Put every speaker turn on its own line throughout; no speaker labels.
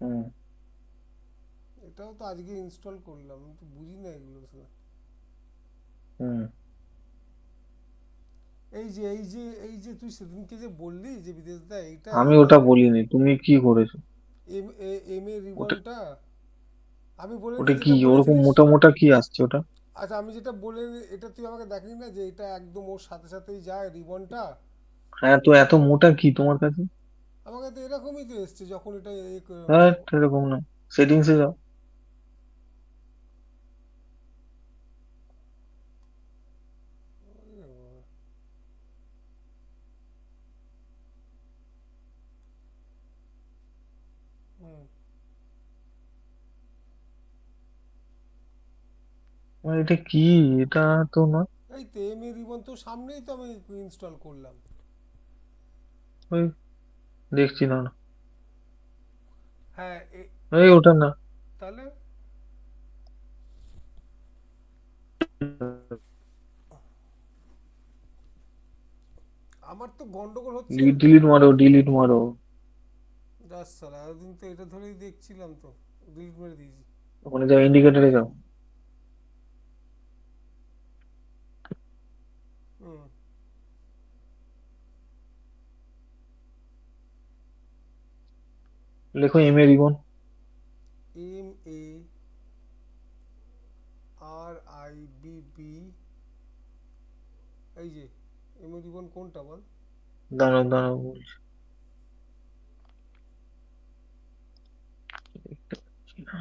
হুম।
এটাও তো আজকে ইনস্টল করলাম, আমি তো বুঝি না এগুলো আসলে।
হুম।
এই যে তুই সেদিনকে যে বললি যে বিদেশ দা এইটা
আমি
এম এ
ওটা বলিনি, তুমি কি করেছো?
এম এ
ওটা
রিবনটা আমি বলে
ওটা
নিই
কি
যেটা
ওরকম
বলেছিলিস।
মোটা মোটা কি আসছে ওটা?
আচ্ছা, আমি যেটা বলে এটা তুই আমাকে দেখালি না যে এটা একদম ওর সাথে সাথেই যায় রিবনটা।
হ্যাঁ, তো এত মোটা কি তোমার কাছে?
আমাকে তো এরকমই তো এসছে যখন এটা
হ্যাঁ, এরকম না। সেটিংসে যাও।
হুম।
এটা কি? এটা তো না।
এই তো এম এ রিবন তো সামনেই তো আমি ইনস্টল করলাম।
ওই দেখছি না না।
হ্যাঁ
এই ওটা না।
তাহলে আমার তো গন্ডগোল হচ্ছে এরকম।
ডিলিট মারো, ডিলিট মারো।
যাস সালা, এতদিন তো এটা ধরেই দেখছিলাম, তো ডিলিট মেরে দিয়েছি।
ওখানে যাও, ইন্ডিকেটরে যাও।
হুম।
লেখো M A ribbon.
M A RIBB। এই যে এম এ রিবন কোনটা বল?
দাঁড়াও দাঁড়াও বলছি। দেখতে পাচ্ছি না।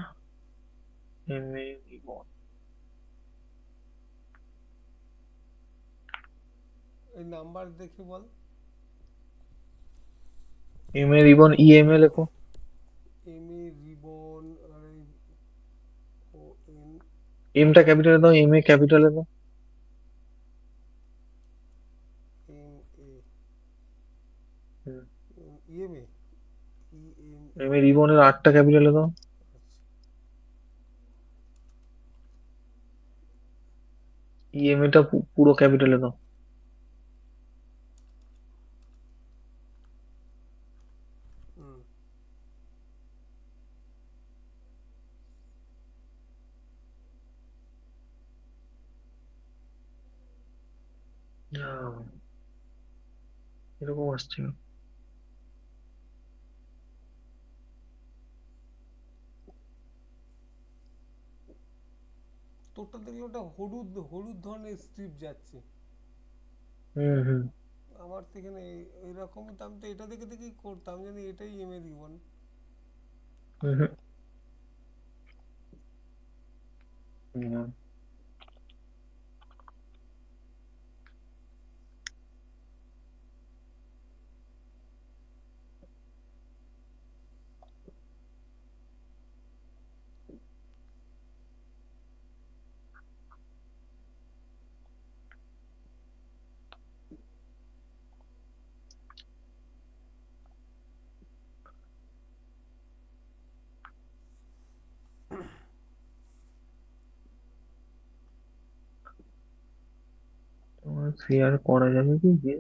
M A ribbon.
এই নাম্বার দেখে বল।
M A ribbon E M A লেখো।
M A ribbon R O N
এমটা ক্যাপিটালে দাও, এম এ ক্যাপিটালে দাও।
M A
hmm.
EMA E M A.
M A রিবনের আটটা ক্যাপিটালে দাও। ই এম এটা পুরো ক্যাপিটালে দাও।
হুম।
আহ, এরকম আসছে।
তোরটা দেখলে ওটা হলুদ হলুদ ধরনের স্ট্রিপ যাচ্ছে।
হুম হুম।
আমার তো এখানে এইরকম, তো আমি তো এটা দেখে দেখেই করতাম, জানি এটাই এম এ রিবন।
হুম হুম, হুম। তোমার শেয়ার করা যাবে কি যে?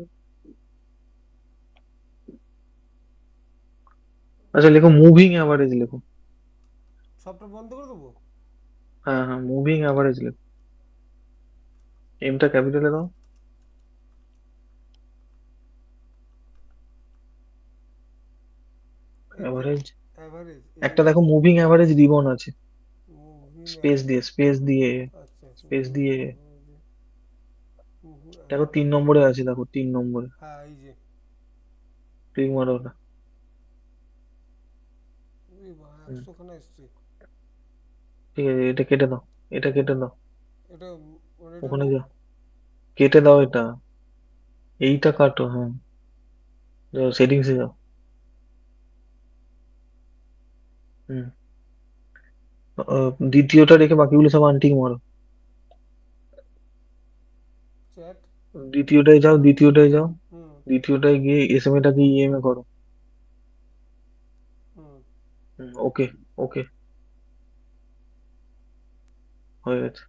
আচ্ছা, লেখো মুভিং অ্যাভারেজ লেখো।
সবটা বন্ধ করে দেবো?
হ্যাঁ হ্যাঁ, মুভিং অ্যাভারেজ লেখো। এমটা ক্যাপিটালে দাও।
এতে
অ্যাভারেজ।
অ্যাভারেজ
একটা
এই
দেখো মুভিং অ্যাভারেজ রিবন আছে।
মুভিং
স্পেস দিয়ে,
অ্যাভারেজ।
স্পেস দিয়ে,
আচ্ছা,
স্পেস দিয়ে।
মুভিং
দেখো তিন
অ্যাভারেজ।
নম্বরে আছে, দেখো 3 নম্বরে।
হ্যাঁ, এই যে
ক্লিক মারো ওটা।
এই
হুম,
100 খানা এসছে।
ঠিক আছে, এটা কেটে দাও। এটা কেটে দাও।
এটা মানে এটা
ওখানে
নো।
যাও, কেটে দাও এটা। এইটা কাটো, হ্যাঁ। যাও সেটিংসে যাও। হুম। দ্বিতীয়টা রেখে বাকিগুলো সব আনটিক মারো।
চ্যাট।
দ্বিতীয়টায় যাও, দ্বিতীয়টায় যাও।
হুম।
দ্বিতীয়টায় গিয়ে এস এম এটাকে ইএমএ করো।
হুম।
হুম, ওকে। ওকে, হয়ে গেছে।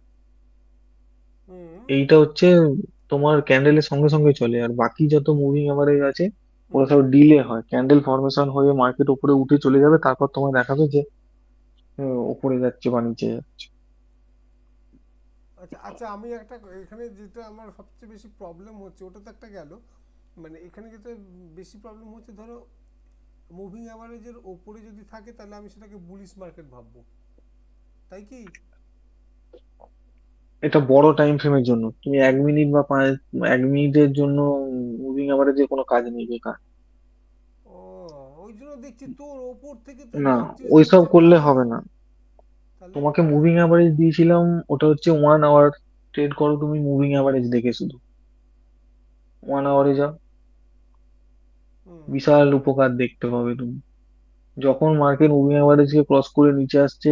হুম।
এইটা হচ্ছে তোমার ক্যান্ডেলের সঙ্গে সঙ্গে চলে, আর বাকি যত মুভিং অ্যাভারেজ আছে
হুম।
কোথাও ডিলে হয়, ক্যান্ডেল ফর্মেশন হয়ে মার্কেট উপরে উঠে চলে যাবে, তারপর তোমায় দেখাবে যে উপরে যাচ্ছে বা নিচে যাচ্ছে।
আচ্ছা আচ্ছা, আমি একটা এখানে যেটা আমার সবচেয়ে বেশি প্রবলেম হচ্ছে ওটা তো একটা গেল, মানে এখানে যেটা বেশি প্রবলেম হচ্ছে, ধরো মুভিং অ্যাভারেজের ওপরে যদি থাকে তাহলে আমি সেটাকে বুলিশ মার্কেট ভাববো, তাই কি?
এটা বড় টাইম ফ্রেমের জন্য, তুমি 1 মিনিট বা 1 মিনিটের জন্য মুভিং অ্যাভারেজে কোনো কাজ নেই, বেকার।
ও, ওই জন্য দেখছি তোর ওপর থেকে তুই
না,
ভাবছিস
ওইসব
নিচে
করলে
প্রাইস।
হবে না।
তাহলে?
তোমাকে মুভিং অ্যাভারেজ দিয়েছিলাম, ওটা হচ্ছে 1 আওয়ার ট্রেড করো তুমি মুভিং অ্যাভারেজ দেখে শুধু, 1 আওয়ারে যাও,
হুম।
বিশাল উপকার দেখতে পাবে তুমি। যখন মার্কেট মুভিং অ্যাভারেজ কে ক্রস করে নিচে আসছে,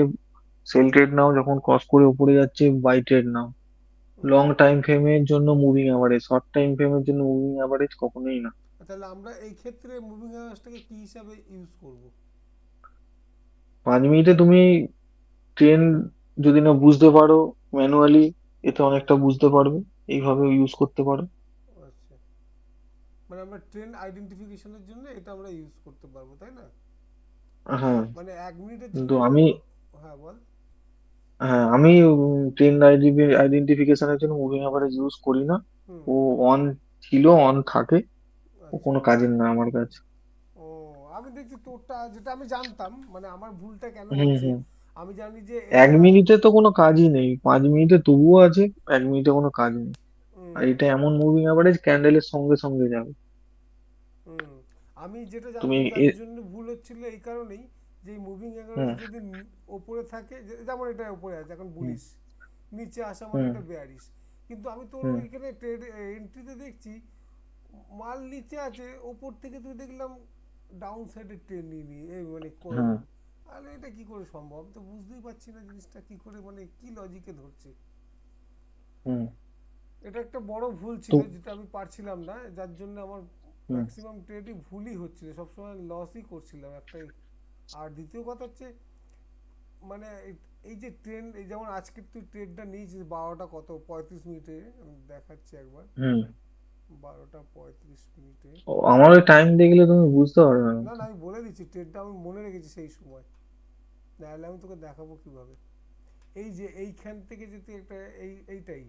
সেল ট্রেড নাও, যখন ক্রস করে উপরে যাচ্ছে buy trade now.
Hmm.
Long time ফ্রেমের জন্য মুভিং অ্যাভারেজ, শর্ট টাইম ফ্রেমের জন্য মুভিং অ্যাভারেজ কখনোই না।
তাহলে আমরা এই ক্ষেত্রে মুভিং অ্যাভারেজটাকে কি হিসাবে ইউজ করব?
5 মিনিটে তুমি ট্রেন যদি না বুঝতে পারো ম্যানুয়ালি, এতে অনেকটা বুঝতে পারবে, এইভাবে ইউজ করতে পারো।
আচ্ছা, মানে আমরা ট্রেন আইডেন্টিফিকেশনের জন্য এটা আমরা ইউজ করতে পারবো, তাই না?
হ্যাঁ,
মানে 1 মিনিটের জন্য
কিন্তু
এটা
আমি,
হ্যাঁ বল।
হ্যাঁ আমি ট্রেন আইডেন্টিফিকেশনের জন্য মুভিং অ্যাভারেজ ইউজ করি না।
হুম।
ও অন ছিল, অন থাকে, ও
আচ্ছা।
কোনো কাজের না আমার কাছে।
ও, আমি দেখছি তোরটা যেটা আমি জানতাম, মানে আমার ভুলটা কেন
হুম
হচ্ছে,
হুম।
আমি জানি যে
এক
এইটা।
মিনিটে তো কোনো কাজই নেই, 5 মিনিটে তবুও আছে, 1 মিনিটে কোনো কাজ নেই। আর
হুম।
এটা এমন মুভিং অ্যাভারেজ ক্যান্ডেলের সঙ্গে সঙ্গে যাবে।
হুম। আমি যেটা
তুমি
জানতাম যার জন্য ভুল হচ্ছিল এই কারণেই, যে মুভিং অ্যাভারেজ
হুম
যদি ওপরে থাকে, যেমন এটা উপরে আছে এখন
হুম
বুলিশ, নিচে আসা মানে
হুম
এটা বেয়ারিশ। কিন্তু আমি তোর
হুম
ওইখানে ট্রেড এন্ট্রিতে দেখছি মাল নিচে আছে, ওপর থেকে তুই দেখলাম ডাউন সাইডে ট্রেন নিয়ে নিয়ে এই মানে
হুম
আরে এটা কি করে সম্ভব, তো বুঝতেই পারছি না জিনিসটা কি করে, মানে কি লজিকে ধরছে।
হুম।
এটা একটা বড় ভুল
তো
ছিল যেটা আমি পারছিলাম না, যার জন্য আমার
হুম
ম্যাক্সিমাম ট্রেডই ভুলই হচ্ছিল, সবসময় লসই করছিলাম একটাই। আর দ্বিতীয় কথা হচ্ছে, মানে এই যে ট্রেন, এই যেমন আজকে তুই ট্রেনটা নিয়েছিস 12টা কত 35 মিনিটে, আমি দেখাচ্ছি একবার,
হুম।
12টা 35 মিনিটে।
আমার ওই টাইম দেখলে তুমি বুঝতে পারবে না
না
তো।
না, আমি বলে দিচ্ছি ট্রেনটা আমি মনে রেখেছি সেই সময়, নাহলে আমি তোকে দেখাবো কিভাবে। এই যে এইখান থেকে যদি একটা এইটাই,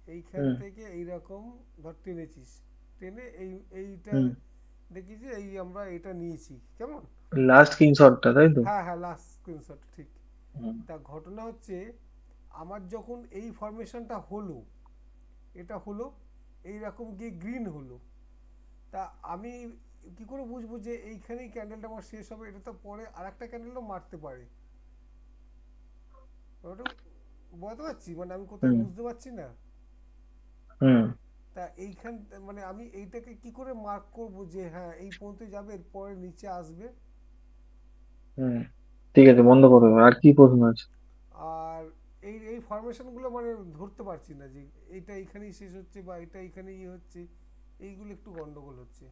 এইখান
হুম
থেকে এইরকম ধর টেনেছিস, টেনে এইটা
হুম।
দেখিস, এই আমরা এটা নিয়েছি কেমন।
লাস্ট স্ক্রিনশটটা তাই তো?
হ্যাঁ হ্যাঁ, লাস্ট স্ক্রিনশট ঠিক।
হুম
তা ঘটনা হচ্ছে, আমার যখন এই ফরমেশনটা হলো, এটা হলো এইরকম গিয়ে গ্রিন হলো, তা আমি কি করে বুঝবো যে এইখানেই ক্যান্ডেলটা আমার শেষ হবে, এটা তো পরে আর একটা ক্যান্ডেলও মারতে পারে, ওটা বুঝতে পারছি, মানে আমি কোথায়
হুম
বুঝতে পারছি না।
হুম
তা এইখান, মানে আমি এইটাকে কি করে মার্ক করব যে হ্যাঁ এই পর্যন্ত যাবে, এরপরে নিচে আসবে।
হুম। ঠিক আছে, বন্ধ করো, আর কি প্রশ্ন আছে?
আর এই এই ফরমেশনগুলো মানে ধরতে পারছি না যে এইটা এইখানেই শেষ হচ্ছে বা এটা এইখানেই ইয়ে হচ্ছে, এইগুলো একটু গন্ডগোল হচ্ছে,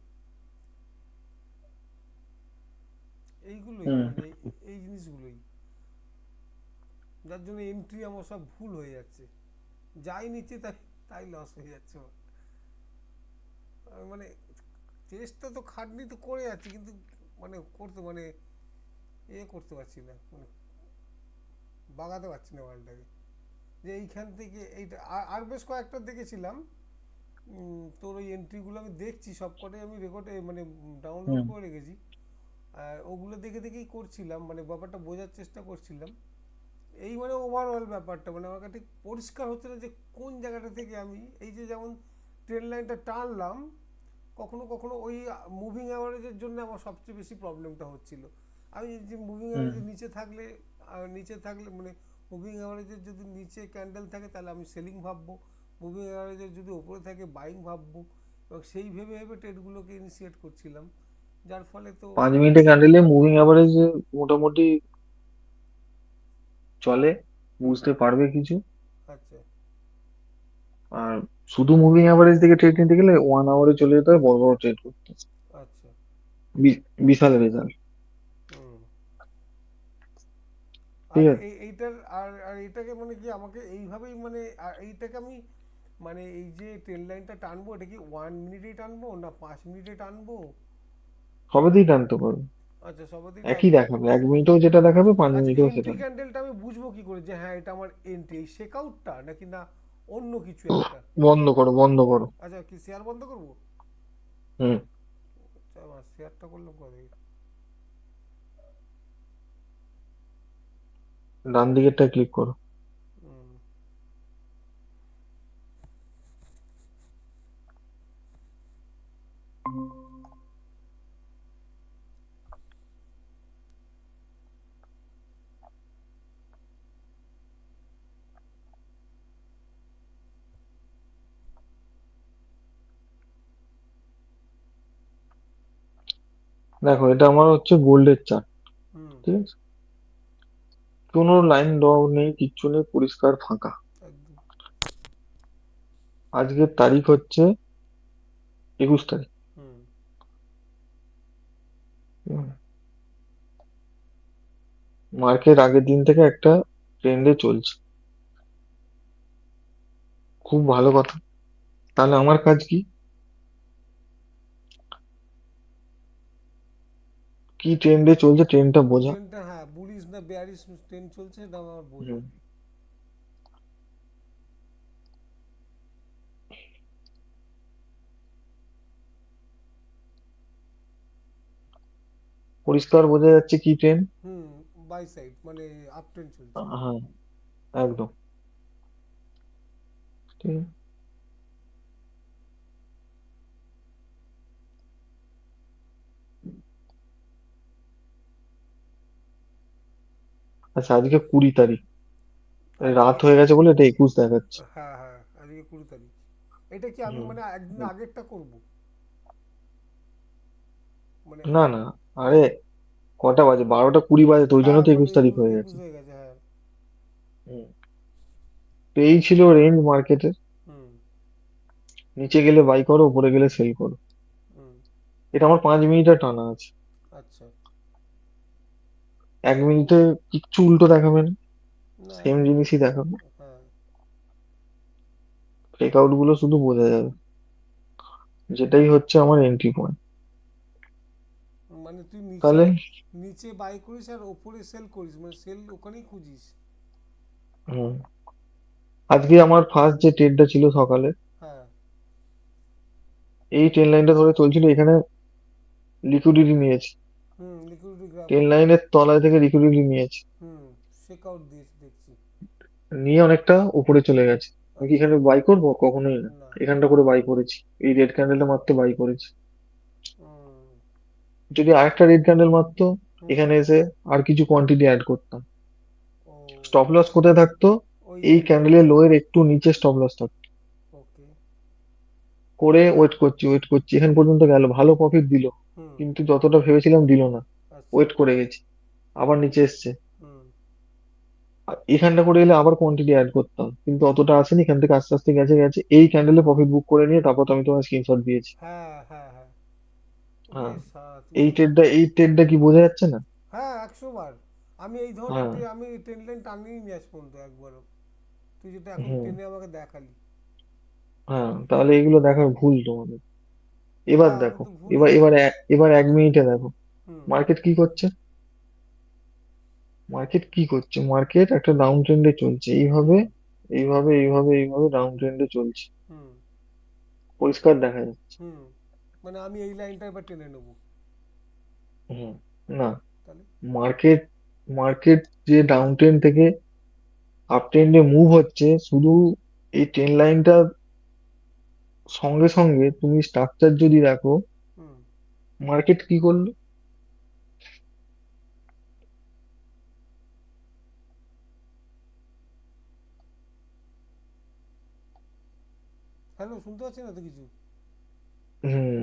এইগুলোই
হুম
মানে এই জিনিসগুলোই, যার জন্য এন্ট্রি আমার সব ভুল হয়ে যাচ্ছে, যাই নিচ্ছে তাই তাই লস হয়ে যাচ্ছে আমার। আমি মানে চেষ্টা তো খাটনি তো করে যাচ্ছি, কিন্তু মানে করতে মানে করতে পারছি না, মানে বাগাতে পারছি না মালটাকে, যে এইখান থেকে এইটা আর বেশ কয়েকটা দেখেছিলাম। তোর ওই এন্ট্রিগুলো আমি দেখছি সব কটাই, আমি রেকর্ডে মানে ডাউনলোড
হুম
করে রেখেছি। আর ওগুলো দেখে দেখেই করছিলাম, মানে ব্যাপারটা বোঝার চেষ্টা করছিলাম। এই মানে ওভারঅল ব্যাপারটা মানে আমার কাছে ঠিক পরিষ্কার হচ্ছে না যে কোন জায়গাটা থেকে আমি এই যে যেমন ট্রেন লাইনটা টানলাম, কখনো কখনো ওই মুভিং অ্যাভারেজের জন্য আমার সবচেয়ে বেশি প্রবলেমটা হচ্ছিল। আমি যে মুভিং
হুম।
অ্যাভারেজের নিচে থাকলে মানে মুভিং অ্যাভারেজের যদি নিচে ক্যান্ডেল থাকে তাহলে আমি সেলিং ভাববো, মুভিং অ্যাভারেজের যদি ওপরে থাকে বাইং ভাববো, এবং সেই ভেবে ভেবে ট্রেডগুলোকে ইনিশিয়েট করছিলাম, যার ফলে তো।
5 মিনিটে ক্যান্ডেলে মুভিং অ্যাভারেজ মোটামুটি চলে,
হুম।
বুঝতে পারবে কিছু।
আচ্ছা
আর শুধু মুভিং অ্যাভারেজ থেকে ট্রেড নিতে গেলে 1 আওয়ারে চলে যেতে হয় বড় বড় ট্রেড করতে।
আচ্ছা।
বিশাল রেজাল্ট।
হুম।
ঠিক
আর
আছে।
এইটার আর আর এটাকে মানে কি আমাকে এইভাবেই মানে এইটাকে আমি মানে এই যে ট্রেন লাইনটা টানবো, এটা কি 1 মিনিটেই টানবো না 5 মিনিটে টানবো?
সবেতেই টানতে পারবে,
আচ্ছা, সবাতেই
একই
টানবো।
দেখাবে, 1 মিনিটেও যেটা দেখাবে, পাঁচ
আচ্ছা,
মিনিটেও
এন্ট্রি
সেটা।
ক্যান্ডেলটা আমি বুঝবো কি করে যে হ্যাঁ এটা আমার এন্ট্রি, এই চেক আউটটা নাকি না অন্য কিছু একটা?
বন্ধ করো, বন্ধ করো।
আচ্ছা, কি শেয়ার বন্ধ করবো?
হুম।
আচ্ছা, আমার শেয়ারটা করলাম কবে?
ডান দিকেরটা ক্লিক করো।
হুম।
দেখো, এটা আমার হচ্ছে গোল্ডের চার্ট।
হুম।
ঠিক আছে, কোনো লাইন দেওয়া নেই, কিচ্ছু নেই, পরিষ্কার ফাঁকা।
একদম।
আজকের তারিখ হচ্ছে 21 তারিখ।
হুম।
মার্কেট আগের দিন থেকে একটা ট্রেন্ডে চলছে, খুব ভালো কথা। তাহলে আমার কাজ কি? কি ট্রেন্ডে চলছে, ট্রেন্ডটা
ওই
বোঝা।
ট্রেনটা, হ্যাঁ, বুলিশ না বেয়ারিশ ট্রেন চলছে এটা আমার বোঝা।
হুম। পরিষ্কার বোঝা যাচ্ছে কি ট্রেন্ড।
হুম। বাই সাইড মানে আপ ট্রেন চলছে।
হ্যাঁ, একদম। ঠিক আছে। আচ্ছা, আজকে 20 তারিখ, রাত
আজকে,
হয়ে গেছে বলে এটা 21 দেখাচ্ছে।
হ্যাঁ হ্যাঁ, আজকে 20 তারিখ। এটা কি আমি
হুম।
মানে একদিন আগেরটা করব মানে?
না না,
না।
আরে কটা বাজে, 12টা 20 বাজে, তো ওই জন্য
হ্যাঁ
তো
মানে
21 তারিখ
একুশ
হয়ে
একুশ
গেছে।
হয়ে গেছে, হ্যাঁ।
হুম। তো এই ছিল রেঞ্জ মার্কেটের।
হুম।
নিচে গেলে বাই করো, উপরে গেলে সেল করো।
হুম।
এটা আমার 5 মিনিটের টানা আছে।
আচ্ছা।
1 মিনিটে কিচ্ছু উল্টো দেখাবে না,
না,
সেম
এখন তো,
জিনিসই দেখাবে।
হ্যাঁ।
ব্রেকআউট গুলো শুধু বোঝা যাবে, যেটাই হচ্ছে আমার এন্ট্রি পয়েন্ট।
মানে তুই নিচে,
তাহলে
নিচে বাই করিস আর ওপরে সেল করিস, মানে সেল ওখানেই খুঁজিস?
হুম, আজকে আমার ফার্স্ট যে ট্রেডটা ছিল সকালে,
হ্যাঁ।
এই ট্রেন লাইনটা ধরে চলছিল, এখানে লিকুইডিটি নিয়েছে।
হুম, লিকুইডিটি গ্রাফ
ট্রেন
করেছে।
লাইনের তলায় থেকে লিকুইডিটি নিয়েছে,
হুম। চেক আউট দিয়েছে দেখছি।
নিয়ে অনেকটা উপরে চলে গেছে। আমি কি
আচ্ছা।
এখানে বাই করবো? কখনোই না।
না।
এখানটা করে বাই করেছি, এই রেড ক্যান্ডেলটা মারতে বাই করেছি।
হুম।
যদি আরেকটা রেড ক্যান্ডেল মারতো,
হুম।
এখানে এসে আর কিছু কোয়ান্টিটি অ্যাড করতাম।
ও।
স্টপ লস কোথায় থাকতো?
ওই
এই
এই
ক্যান্ডেলের লোয়ের একটু নিচে স্টপ লস থাকতো।
ওকে।
করে ওয়েট করছি, ওয়েট করছি, এখান পর্যন্ত গেল, ভালো প্রফিট দিল,
হুম।
কিন্তু যতটা ভেবেছিলাম দিল না।
আচ্ছা।
ওয়েট করে গেছি, আবার নিচে এসছে।
হুম।
আর এখানটা করে এলে আবার কোয়ান্টিটি অ্যাড করতাম, কিন্তু অতটা আসেনি, এখান থেকে আস্তে আস্তে গেছে গেছে, এই ক্যান্ডেলে প্রফিট বুক করে নিয়ে তারপর তো আমি তোমার স্ক্রিনশট দিয়েছি।
হ্যাঁ হ্যাঁ হ্যাঁ। ওরে
হ্যাঁ,
সারা, তুমি তো,
এই ট্রেডটা কি বোঝা যাচ্ছে না?
হ্যাঁ 100 বার। আমি এই ধরনের
হ্যাঁ।
আমি ট্রেন লাইন টানিনি নি আজ পর্যন্ত একবারও। তুই যেটা এখন
হুম।
টেনে আমাকে দেখালি।
হ্যাঁ, তাহলে এগুলো দেখার ভুল তোমাদের। এবার
হ্যাঁ, আমি
দেখো,
তো ভুলই
এবার 1 মিনিটে দেখো
হুম।
মার্কেট কি করছে। মার্কেট কি করছে, মার্কেট একটা ডাউন ট্রেন্ডে চলছে, এইভাবে
হুম।
এইভাবে এইভাবে এইভাবে ডাউন ট্রেন্ডে চলছে,
হুম।
পরিষ্কার দেখা যাচ্ছে।
হুম। মানে আমি এই লাইনটা এবার টেনে নেবো
হুম। না,
তাহলে?
মার্কেট মার্কেট যে ডাউন ট্রেন্ড থেকে আপ ট্রেন্ডে মুভ হচ্ছে, শুধু এই ট্রেন লাইনটা সঙ্গে সঙ্গে তুমি স্ট্রাকচার যদি দেখো,
হুম।
মার্কেট কি করলো।
হ্যালো, শুনতে পাচ্ছি না তো কিছু।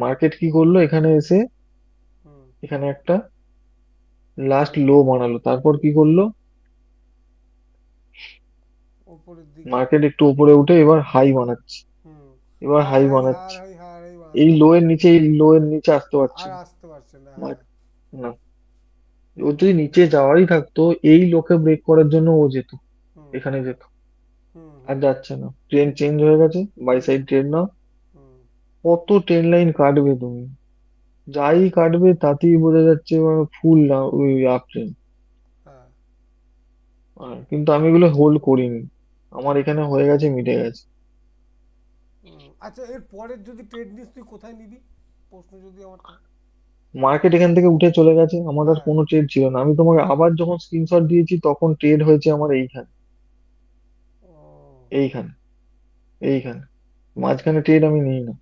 মার্কেট কি করলো, এখানে এসে
হুম।
এখানে একটা লাস্ট লো বানালো, তারপর কি করলো,
ওপরের দিকে।
মার্কেট একটু উপরে উঠে এবার হাই বানাচ্ছে।
হুম।
এবার
হায়ার
হাই
হাই হায়ার
বানাচ্ছে,
হাই হায়ার হাই
এই
বানাচ্ছে,
লো
হ্যাঁ।
এর নিচে, এই লো এর নিচে আসতে পারছে
আর
না।
আসতে পারছে না, হ্যাঁ।
মার- না, ও যদি নিচে যাওয়ারই থাকতো, এই লোকে ব্রেক করার জন্য ও যেত,
হুম।
এখানে যেত।
হুম।
আর যাচ্ছে না, ট্রেন চেঞ্জ হয়ে গেছে, বাই
হুম
সাইড ট্রেন নাও।
হুম।
কত ট্রেন লাইন কাটবে তুমি, যাই কাটবে তাতেই বোঝা যাচ্ছে ফুল না ওই আপ ট্রেন।
হ্যাঁ।
কিন্তু আমি এগুলো হোল্ড করিনি, আমার এখানে হয়ে গেছে, মিটে গেছে।
আচ্ছা, এর পরের যদি ট্রেড নিস তুই কোথায় নিবি, প্রশ্ন যদি আমার থাকে।
মার্কেট এখান থেকে উঠে চলে গেছে, আমার আর
হ্যাঁ।
কোনো ট্রেড ছিল না। আমি তোমাকে আবার যখন স্ক্রিনশট দিয়েছি তখন ট্রেড হয়েছে আমার এইখানে,
ও।
এইখানে, এইখানে। মাঝখানে ট্রেড আমি নিই না,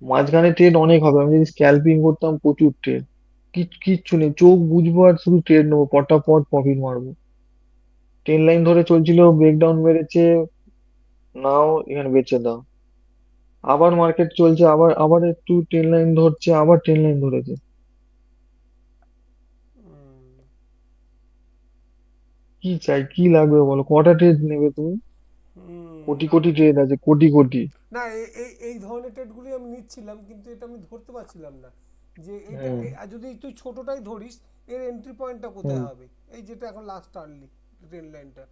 মাঝখানে ট্রেড অনেক হবে, আমি যদি স্ক্যাল্পিং করতাম প্রচুর ট্রেড। কিচ্ছু নেই, চোখ বুঝবো আর শুধু ট্রেড নেবো, পটাপট প্রফিট মারবো। ট্রেন লাইন ধরে চলছিল, ব্রেকডাউন মেরেছে, নাও এখানে বেচে দাও। আবার মার্কেট চলছে, আবার আবার একটু ট্রেন লাইন ধরছে, আবার ট্রেন লাইন ধরেছে।
হুম
কি চাই, কি লাগবে বলো, কটা ট্রেড নেবে তুমি? কোটি কোটি
আমি তো,
ট্রেড আছে, কোটি কোটি।
না এই ধরনের ট্রেডগুলি আমি নিচ্ছিলাম, কিন্তু এটা আমি ধরতে পারছিলাম না যে এটা
হুম
আর যদি তুই ছোটটাই ধরিস, এর এন্ট্রি পয়েন্টটা কোথায়
হুম।
হবে, এই যেটা এখন লাস্ট টানলি ট্রেন লাইনটা।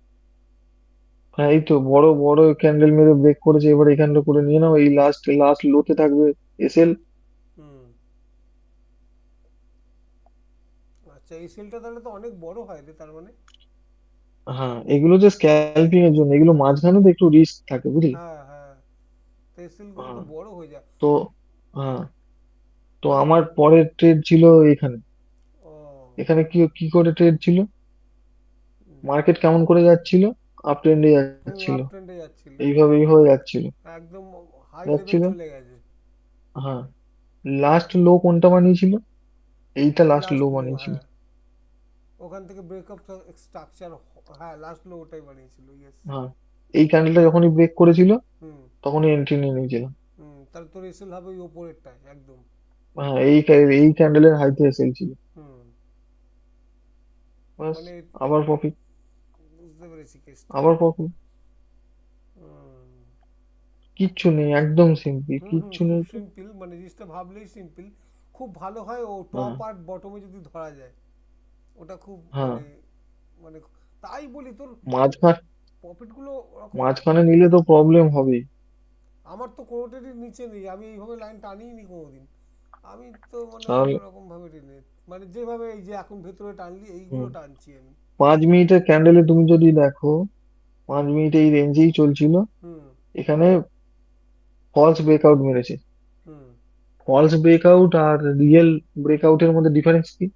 হ্যাঁ এই তো বড় বড় ক্যান্ডেল মেরে ব্রেক করেছে, এবার এখানটা করে নিয়ে নাও, এই লাস্ট লাস্ট লোতে থাকবে এসএল।
হুম। আচ্ছা, এই সেলটা তাহলে তো অনেক বড় হয় রে তার মানে।
হ্যাঁ এগুলো যে স্ক্যালপিং এর জন্য, এগুলো মাঝখানে তো একটু রিস্ক থাকে বুঝলি।
হ্যাঁ হ্যাঁ, তো এই সেলগুলো তো
হ্যাঁ।
বড় হয়ে যায়।
তো হ্যাঁ, তো
মানে,
আমার পরের ট্রেড ছিল এখানে।
ও।
এখানে কি কি করে ট্রেড ছিল, মার্কেট কেমন করে যাচ্ছিল, আপ ট্রেন্ডে
হুম,
যাচ্ছিল,
আপ ট্রেন্ডে যাচ্ছিল,
এইভাবে এইভাবে যাচ্ছিল,
একদম হাই লেভেল
যাচ্ছিল।
চলে গেছে।
হ্যাঁ, লাস্ট লো কোনটা বানিয়েছিল, এইটা লাস্ট লো
লাস্ট লো,
বানিয়েছিল।
হ্যাঁ, ওখান থেকে ব্রেকআপ স্ট্রাকচার, হ্যাঁ লাস্ট লো ওটাই বানিয়েছিল, ইয়েস।
হ্যাঁ, এই ক্যান্ডেলটা যখনই ব্রেক করেছিল
হুম
তখনই এন্ট্রি নিয়ে নিয়েছিলাম।
হুম, তাহলে তোর এসএল হবে ওই ওপরেরটায় একদম।
হ্যাঁ, এই ক্যান্ডেলের হাইতে এসেল ছিল,
হুম।
বাস।
মানে,
আবার প্রফিট,
বুঝতে পেরেছি কেসটা।
আবার প্রফিট।
হুম
কিচ্ছু নেই, একদম সিম্পল,
হুম হুম,
কিচ্ছু
খুব
নেই তো।
সিম্পল, মানে জিনিসটা ভাবলেই সিম্পল। খুব ভালো হয় ও
হ্যাঁ
টপ আর বটমে যদি ধরা যায়, ওটা খুব
হ্যাঁ,
মানে, মানে তাই বলি তোর
মাঝখান
প্রফিটগুলো ওরকম।
মাঝখানে নিলে তো প্রবলেম হবেই।
আমার তো কোনোটারই নিচে নেই, আমি এইভাবে লাইন টানিই নি কোনোদিন। আমি তো মানে
তাহলে
অন্যরকম ভাবে টেনে, মানে যেভাবে এই যে এখন ভেতরে টানলি এইগুলো
হুম,
টানছি আমি।
5 মিনিটের ক্যান্ডেলে তুমি যদি দেখো, 5 মিনিটে এই রেঞ্জেই চলছিল,
হুম
এখানে ফলস ব্রেকআউট মেরেছে।
হুম।
ফলস ব্রেকআউট আর রিয়েল ব্রেকআউটের মধ্যে ডিফারেন্স কি?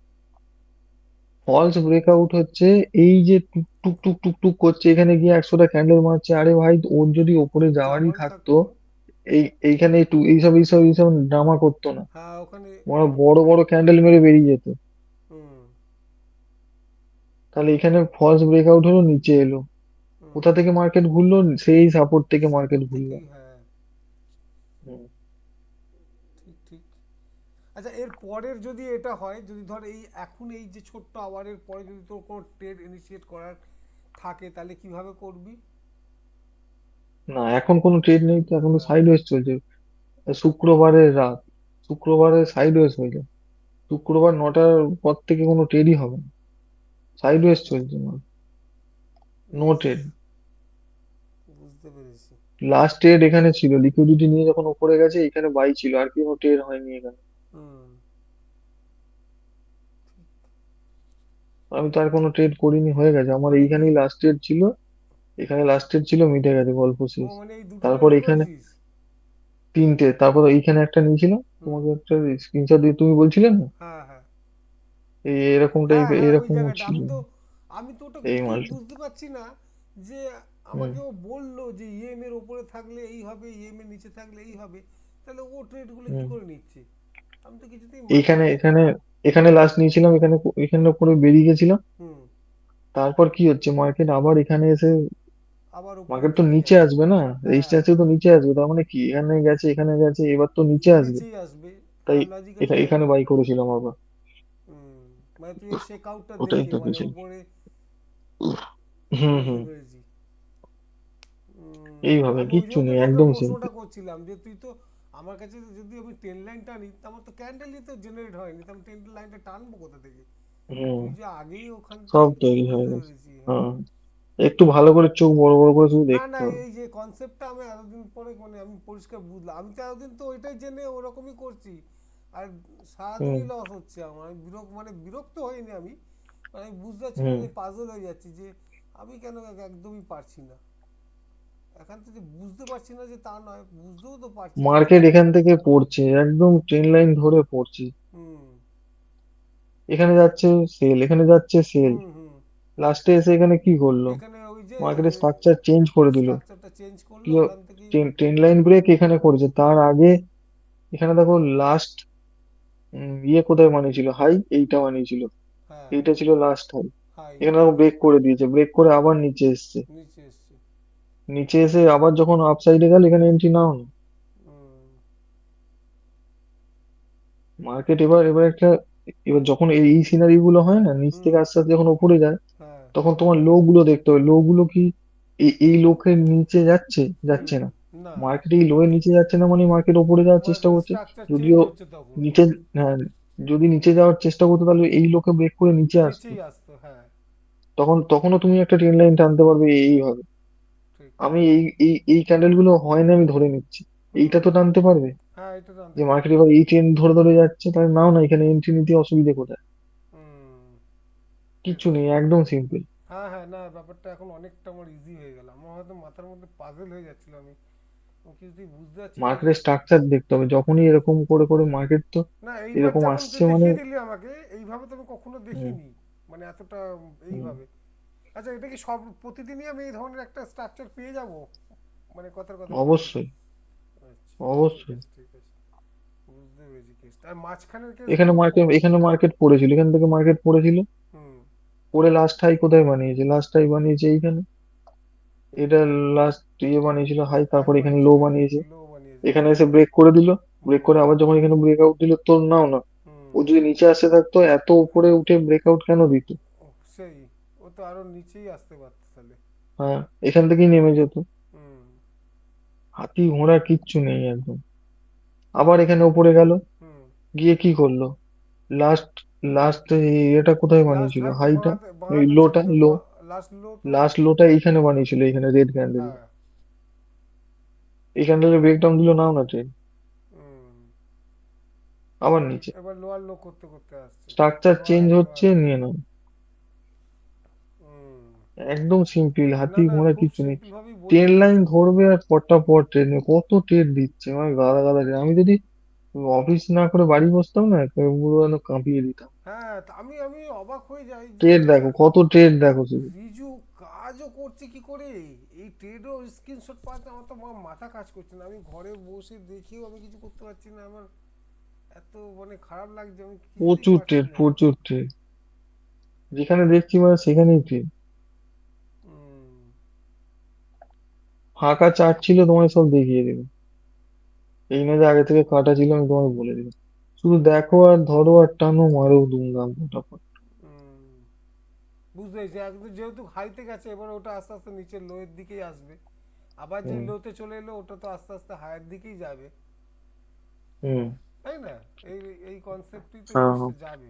ফলস ব্রেকআউট হচ্ছে এই যে টুক টুক টুক টুক টুক করছে, এখানে গিয়ে 100টা ক্যান্ডেল মারছে, আরে ভাই ওর যদি ওপরে
যদি
যাওয়ারই
যাওয়ারই
থাকতো,
থাকতো।
এইখানে একটু এইসব ড্রামা করতো না,
হ্যাঁ ওখানে।
বড় বড় বড় ক্যান্ডেল মেরে বেরিয়ে যেত।
হুম
তাহলে এখানে ফলস ব্রেকআউট হলো, নিচে এলো, কোথা
হুম।
থেকে মার্কেট ঘুরলো, সেই সাপোর্ট থেকে মার্কেট
সাপোর্ট
ঘুরলো।
থেকেই, হ্যাঁ।
হুম।
ঠিক ঠিক। আচ্ছা, এর পরের যদি এটা হয়, যদি ধর এই এখন এই যে ছোট্ট আওয়ারের পরে যদি তোর কোনো ট্রেড ইনিশিয়েট করার থাকে, তাহলে কিভাবে করবি?
না এখন কোনো ট্রেড নেই তো, এখন তো
হ্যাঁ।
সাইডওয়েজ চলছে। শুক্রবারের রাত, শুক্রবারে সাইডওয়েজ হয়ে যায়, শুক্রবার 9টার পর থেকে কোনো ট্রেডই হবে না, সাইডওয়েজ
আচ্ছা,
চলছে না, নো
বেশ,
ট্রেড।
বুঝতে পেরেছি।
লাস্ট ট্রেড এখানে ছিল, লিকুইডিটি নিয়ে যখন উপরে গেছে এখানে বাই ছিল, আর কোনো ট্রেড হয়নি এখানে।
হুম।
আমি তো আর কোনো ট্রেড করিনি, হয়ে গেছে আমার,
মানে কি,
এইখানেই লাস্ট ট্রেড ছিল, এখানে লাস্ট ট্রেড ছিল, মিটে গেছে, গল্প
ও
শেষ।
মানে এই দুটো
তারপর
ট্রেডই
এখানে
করেছিস?
তিনটে, তারপর এইখানে একটা নিয়েছিলাম,
হুম।
তোমাকে একটা স্ক্রিনশট দিয়ে তুমি বলছিলে না,
হ্যাঁ হ্যাঁ
এরকম
হ্যাঁ
টাইপ,
হ্যাঁ, ওই
এরকমও
জায়গাটা
ছিল,
আমি তো ওটা
এই
ঠিক
মালটা।
বুঝতে পারছি না যে
হুম
আমাকে ও বললো যে ইএম এর ওপরে থাকলে এই হবে, ইএম এর নিচে থাকলে এই হবে, তাহলে ও ট্রেডগুলো কি
হুম।
করে নিচ্ছে? আমি তো কিছুতেই মানছি
এইখানে
না।
এখানে এখানে লাস্ট নিয়েছিলাম, এখানে এখানে করে বেরিয়ে গেছিলাম।
হুম।
তারপর কি হচ্ছে, মার্কেট আবার এখানে এসে,
আবার উপরের
মার্কেট তো
দিকে
নিচে
যাচ্ছে।
আসবে না,
হ্যাঁ,
রেজিস্ট্যান্সে তো নিচে আসবে, তার মানে কি এখানে গেছে, এখানে গেছে, এবার তো নিচে আসবে।
নিচেই আসবে।
তাই
হ্যাঁ, লজিক্যালি তাই
এখানে
হবে।
বাই করেছিলাম আবার,
হুম। মানে তুই এই শেক আউটটা
ওটাই
দেখে
তো
মানে
বুঝলি।
উপরে।
হুম
বুঝতে
হুম।
পেরেছি।
এইভাবে
আমি ওই
কিচ্ছু
জন্য তো
নেই,
তোকে
একদম সিম্পল।
প্রশ্নটা করছিলাম যে তুই তো, আমার কাছে যদি আমি টেন লাইনটা নিই, আমার তো ক্যান্ডেলই তো জেনারেট হয়নি, তো আমি টেন লাইনটা টানবো কোথা থেকে?
হুম,
তুই যে আগেই ওখান
সব
থেকে,
তৈরি হয়ে
বুঝতে
গেছে।
পেরেছি,
হ্যাঁ,
হ্যাঁ।
একটু ভালো করে চোখ বড় বড় করে শুধু
না
দেখতে
না,
হবে।
এই যে কনসেপ্টটা আমি এতদিন পরে মানে আমি পরিষ্কার বুঝলাম। আমি তো এতদিন তো ওইটাই জেনে ওরকমই করছি, আর
হুম
সারাদিনই লস হচ্ছে আমার। আমি বিরক্ত হইনি আমি, মানে আমি বুঝতে পারছি না,
হুম।
যে পাজল হয়ে যাচ্ছি যে আমি কেন একদমই পারছি না। এখান থেকে বুঝতে পারছি না যে তা নয়, বুঝতেও তো পারছি যে
মার্কেট
কেন।
এখান থেকে পড়ছে, একদম ট্রেন লাইন ধরে পড়ছে।
হুম
এখানে যাচ্ছে সেল, এখানে যাচ্ছে সেল,
হুম হুম।
লাস্টে এসে এখানে কি করলো?
এখানে ওই যে
মার্কেটের স্ট্রাকচার চেঞ্জ করে দিল।
স্ট্রাকচারটা চেঞ্জ
কি
করলো ওখান থেকেই।
ট্রেন লাইন ব্রেক এখানে করেছে, তার আগে এখানে দেখো লাস্ট ইয়ে কোথায় বানিয়েছিল, হাই এইটা বানিয়েছিল,
হ্যাঁ,
এইটা ছিল লাস্ট হাই।
হাই
এখানে
হাই।
দেখো ব্রেক করে দিয়েছে, ব্রেক করে আবার নিচে এসছে।
নিচে এসছে।
নিচে এসে আবার যখন আপ সাইডে গেল, এখানে এন্ট্রি নাও না।
হুম।
মার্কেট এবার এবার একটা, এবার যখন এই সিনারি গুলো হয় না, নিচ
হুম।
থেকে আস্তে আস্তে যখন উপরে যায়,
হ্যাঁ।
তখন তোমার লো গুলো দেখতে হবে, লো গুলো কি এই লোকের নিচে যাচ্ছে,
হুম।
যাচ্ছে না।
না,
মার্কেট এই লো এর নিচে যাচ্ছে না, মানে মার্কেট উপরে যাওয়ার চেষ্টা করছে।
স্ট্রাকচার চেঞ্জ
যদিও
হচ্ছে তখন।
নিচে, হ্যাঁ, যদি নিচে যাওয়ার চেষ্টা করতো তাহলে এই লোকে ব্রেক করে নিচে আসতো।
নিচেই আসতো, হ্যাঁ।
তখনও তুমি একটা ট্রেন লাইন টানতে পারবে এইভাবে।
ঠিক।
আমি এই ক্যান্ডেল গুলো হয় না আমি ধরে নিচ্ছি, এইটা
হুম।
তো টানতে পারবে।
হ্যাঁ, এটা জানতে
যে
পারবো।
মার্কেট এবার এই ট্রেন ধরে ধরে যাচ্ছে, তাহলে নাও না, এখানে এন্ট্রি নিতে অসুবিধে কোথায়?
হুম। বেশ।
কিচ্ছু নেই, একদম সিম্পল।
হ্যাঁ হ্যাঁ, না ব্যাপারটা এখন অনেকটা আমার ইজি হয়ে গেল। আমার হয়তো মাথার মধ্যে পাজল হয়ে যাচ্ছিল, আমি কিছুতেই বুঝতে পারছিলাম না যে।
মার্কেটের স্ট্রাকচার দেখতে হবে, যখনই এরকম করে করে মার্কেট তো
না, এইবার
এরকম
যখন তুই
আসছে মানে।
দেখিয়ে দিলি আমাকে, এইভাবে তো আমি কখনো
হুম
দেখিনি, মানে এতটা
হুম।
এইভাবে। আচ্ছা, এটা কি সব প্রতিদিনই আমি এই ধরনের একটা স্ট্রাকচার পেয়ে যাব, মানে কথার কথা বলছি?
অবশ্যই,
আচ্ছা, ঠিক
অবশ্যই।
আছে ঠিক আছে, বুঝতে পেরেছি কেসটা। আর মাঝখানের কেসগুলো
এখানে মার্কেট পড়েছিল, এখান থেকে মার্কেট পড়েছিল,
হুম।
পরে লাস্ট হাই কোথায় বানিয়েছে, লাস্ট হাই বানিয়েছে এইখানে। এটা লাস্ট ইয়ে বানিয়েছিল হাই,
হাই
তারপর এখানে লো
বানিয়েছিল,
বানিয়েছে।
লো বানিয়েছে,
এখানে
হ্যাঁ।
এসে ব্রেক করে দিল, ব্রেক
হুম
করে আবার যখন এখানে ব্রেকআউট দিল, তোর নাও না।
হুম।
ও যদি নিচে আসতে থাকতো, এত উপরে উঠে ব্রেকআউট কেন দিত?
ও, সেই, ও তো আরো নিচেই আসতে পারতো তাহলে।
হ্যাঁ, এখান থেকেই নেমে যেত।
হুম
হাতি ঘোড়া কিচ্ছু নেই একদম। আবার এখানে উপরে গেল,
হুম।
গিয়ে কি করলো? লাস্ট লাস্ট এটা কোথায়
লাস্ট
বানিয়েছিল
হাই তো
হাইটা?
বাঁহাতে
ওই
বাঁহাতে ছিল
লোটা
তো,
লো,
লাস্ট লো তো।
লাস্ট লোটা এইখানে বানিয়েছিল, এইখানে রেড ক্যান্ডেল।
হ্যাঁ।
এই ক্যান্ডেলের ব্রেকডাউন দিল, নাও না ট্রেন,
হুম।
আবার
এবার
নিচে।
এবার লোয়ার লো করতে করতে আসছে।
Structure
lower
change
high lower
হচ্ছে,
লো।
নিয়ে নাও।
হুম।
একদম সিম্পল,
না
হাতি
না,
ঘোড়া
খুব
কিছু নেই।
সিম্পল ভাবেই
ট্রেন
বললি
লাইন
কিন্তু।
ধরবে আর পর ট্রেনে কত ট্রেন দিচ্ছে, আমার গাদা গাদা ট্রেন। আমি যদি অফিস না করে বাড়ি বসতাম না, একেবারে পুরো একদম কাঁপিয়ে দিতাম।
হ্যাঁ, তা আমি আমি অবাক হয়ে যাই যে
ট্রেন দেখো, কত ট্রেন দেখো শুধু।
রিজু কাজও করছে কি করে, এই ট্রেডও স্ক্রিনশট পাচ্ছে। আমার তো মাথা কাজ করছে না, আমি ঘরে বসে দেখেও আমি কিছু করতে পারছি না। আমার এত মানে খারাপ লাগছে, আমি কিছুতেই
প্রচুর
পারছি
ট্রেন,
না।
প্রচুর ট্রেন, যেখানে দেখছি মানে সেখানেই ট্রেন।
হুম।
ফাঁকা চার্ট ছিল তোমায় সব দেখিয়ে দেবে, এই না যে আগে থেকে কাটা ছিল, আমি তোমায় বলে দিলাম। শুধু দেখো আর ধরো আর টানো, মারো দুমদাম ফটাফট।
হুম। বুঝতে পেরেছি, একদম যেহেতু হাইতে গেছে, এবার ওটা আস্তে আস্তে নিচের লোয়ের দিকেই আসবে। আবার যে
হুম
লোতে চলে এলো, ওটা তো আস্তে আস্তে হায়ার দিকেই যাবে,
হুম।
তাই না? এই এই কনসেপ্টই তো
হ্যাঁ হ্যাঁ।
জিনিসটা যাবে।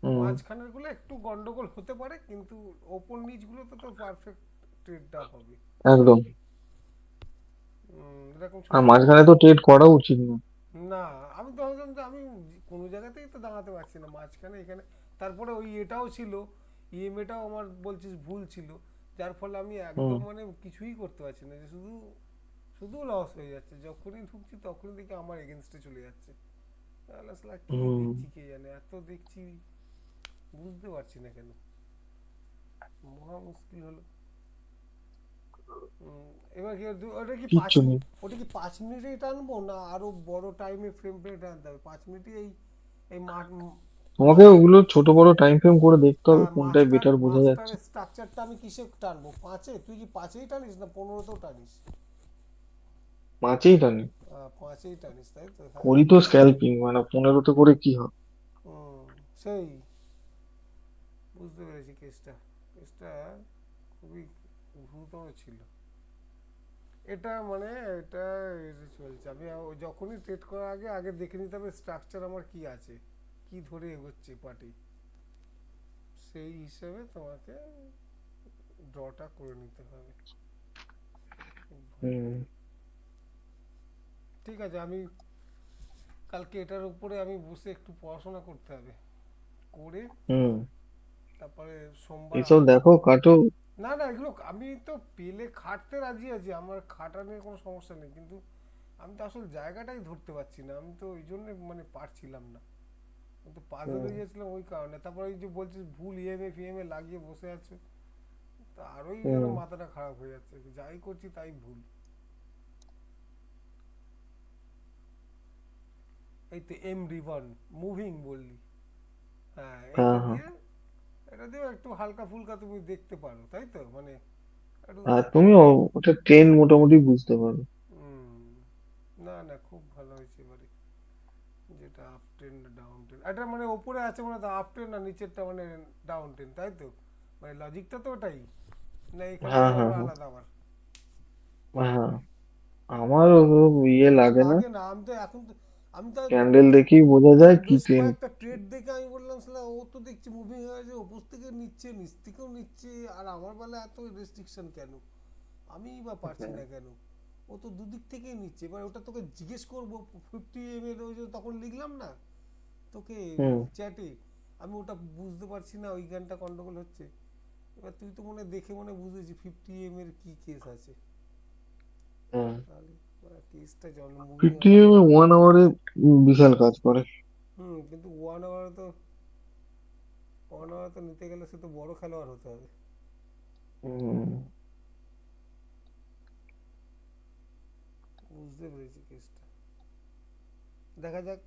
হুম।
মাঝখানের গুলো একটু গন্ডগোল হতে পারে, কিন্তু ওপর নিচ গুলো তো পারফেক্ট ট্রেডটা হবে।
একদম।
এরকম
আর
সময় তো।
মাঝখানে তো ট্রেড করা উচিত না।
না, আমি তো ভাবছিলাম যে আমি কোনো জায়গাতেই তো দাঁড়াতে পারছি না মাঝখানে, এখানে। তারপরে ওই এটাও ছিল, ইএমএটাও আমার বলছিস ভুল ছিল, যার ফলে আমি
হুম
একদম মানে কিছুই করতে পারছি না, যে শুধু শুধু লস হয়ে যাচ্ছে। যখনই ঢুকছি তখনই দেখি আমার এগেনস্টে চলে যাচ্ছে। তাহলে আসলে কি
হুম।
দেখছি কে জানে, এত দেখছি, বুঝতে পারছি না কেন, মহা মুশকিল হলো। এবার কি ওটা কি পাঁচ
কিচ্ছু নেই।
ওটা কি 5 মিনিটেই টানবো, না আরো বড় টাইমে ফ্রেম ফ্রেম টানতে হবে? 5 মিনিটই এই এই
তোমাকে
মাস্টার
ওগুলো ছোট বড় টাইম ফ্রেম করে দেখতে
না,
হবে, কোনটায়
মাস্টার
বেটার বোঝা যাচ্ছে।
মাস্টারের স্ট্রাকচারটা আমি কিসে টানবো? 5-এ? তুই কি 5-এই টানিস না 15-তেও টানিস?
পাঁচেই টানি।
5-এই টানিস, তাই তো, হ্যাঁ।
করি তো স্ক্যালপিং, মানে 15তে করে কি হবে?
হুম। সেই, বুঝতে পেরেছি কেসটা। কেসটা খুবই গুরুতর ছিল এটা, মানে এটা এটা চলছে। আমি যখনই ট্রেড করার আগে আগে দেখে নিতে হবে স্ট্রাকচার আমার কি আছে, কি ধরে এগোচ্ছে পার্টি, সেই হিসেবে তোমাকে ড্রটা করে নিতে হবে। খুব ভালো।
হুম।
ঠিক আছে, আমি কালকে এটার উপরে আমি বসে একটু পড়াশোনা করতে হবে, করে
হুম।
তারপরে সোমবার
এসব দেখো, কাটো।
না না, এগুলো আমি তো পেলে খাটতে রাজি আছি, আমার খাটা নিয়ে কোনো সমস্যা নেই, কিন্তু আমি তো আসলে জায়গাটাই ধরতে পারছি না, আমি তো ওই জন্য মানে পারছিলাম না, আমি তো পাজল
হুম।
হয়ে যাচ্ছিলাম ওই কারণে। তারপর এই যে বলছিস ভুল ইএমএ ফিএমএ লাগিয়ে বসে আছে, তা আরোই যেন
হুম।
মাথাটা খারাপ হয়ে যাচ্ছে, যাই করছি তাই ভুল। এই তো এম রিভান মুভিং বললি, হ্যাঁ
হ্যাঁ,
এইটা
হ্যাঁ।
দিয়ে, এটা দিয়েও একটু হালকা ফুলকা তুমি দেখতে পারো, তাই তো মানে একটু।
আর তুমি ওটা ট্রেন মোটামুটি বুঝতে পারো।
হুম, না না, খুব ভালো হয়েছে এবারে, যেটা আপ টেন ডাউন টেন, এটা মানে ওপরে আছে মানে আপ টেন আর নিচেরটা মানে ডাউন টেন, তাই তো মানে লজিকটা তো ওটাই, না এখানে
হ্যাঁ, হ্যাঁ,
আবার
হ্যাঁ।
আলাদা আবার।
হ্যাঁ, আমার ইয়ে
এটা
লাগে না।
লাগে না, আমি তো এখন তো, আমি তো
ক্যান্ডেল দেখেই বোঝা
আরে
যায় কি
বেশ
ট্রেন।
কয়েকটা ট্রেড দেখে আমি বললাম শালা ও তো দেখছি মুভিং হয়ে গেছে, উপর থেকে নিচ্ছে নিচ থেকেও নিচ্ছে, আর আমার বেলা এত রেস্ট্রিকশন কেন, আমিই বা পারছি না কেন। ও তো দুদিক থেকেই নিচ্ছে, এবার ওটা তোকে জিজ্ঞেস করবো 50 এম এর, ওই যে তখন লিখলাম না তোকে
হুম।
চ্যাটে, আমি ওটা বুঝতে পারছি না, ওই গানটা গন্ডগোল হচ্ছে। এবার তুই তো মনে দেখে মনে বুঝেছি 50 এম এর কি কেস আছে,
হুম।
তাহলে কেসটা জল মুভিং
50 1 আওয়ারে বিশাল কাজ করে।
হুম, কিন্তু 1 আওয়ার তো নিতে গেলে সে তো বড় খেলোয়াড় হতে হবে।
হুম।
বুঝতে পেরেছি কেসটা, দেখা যাক।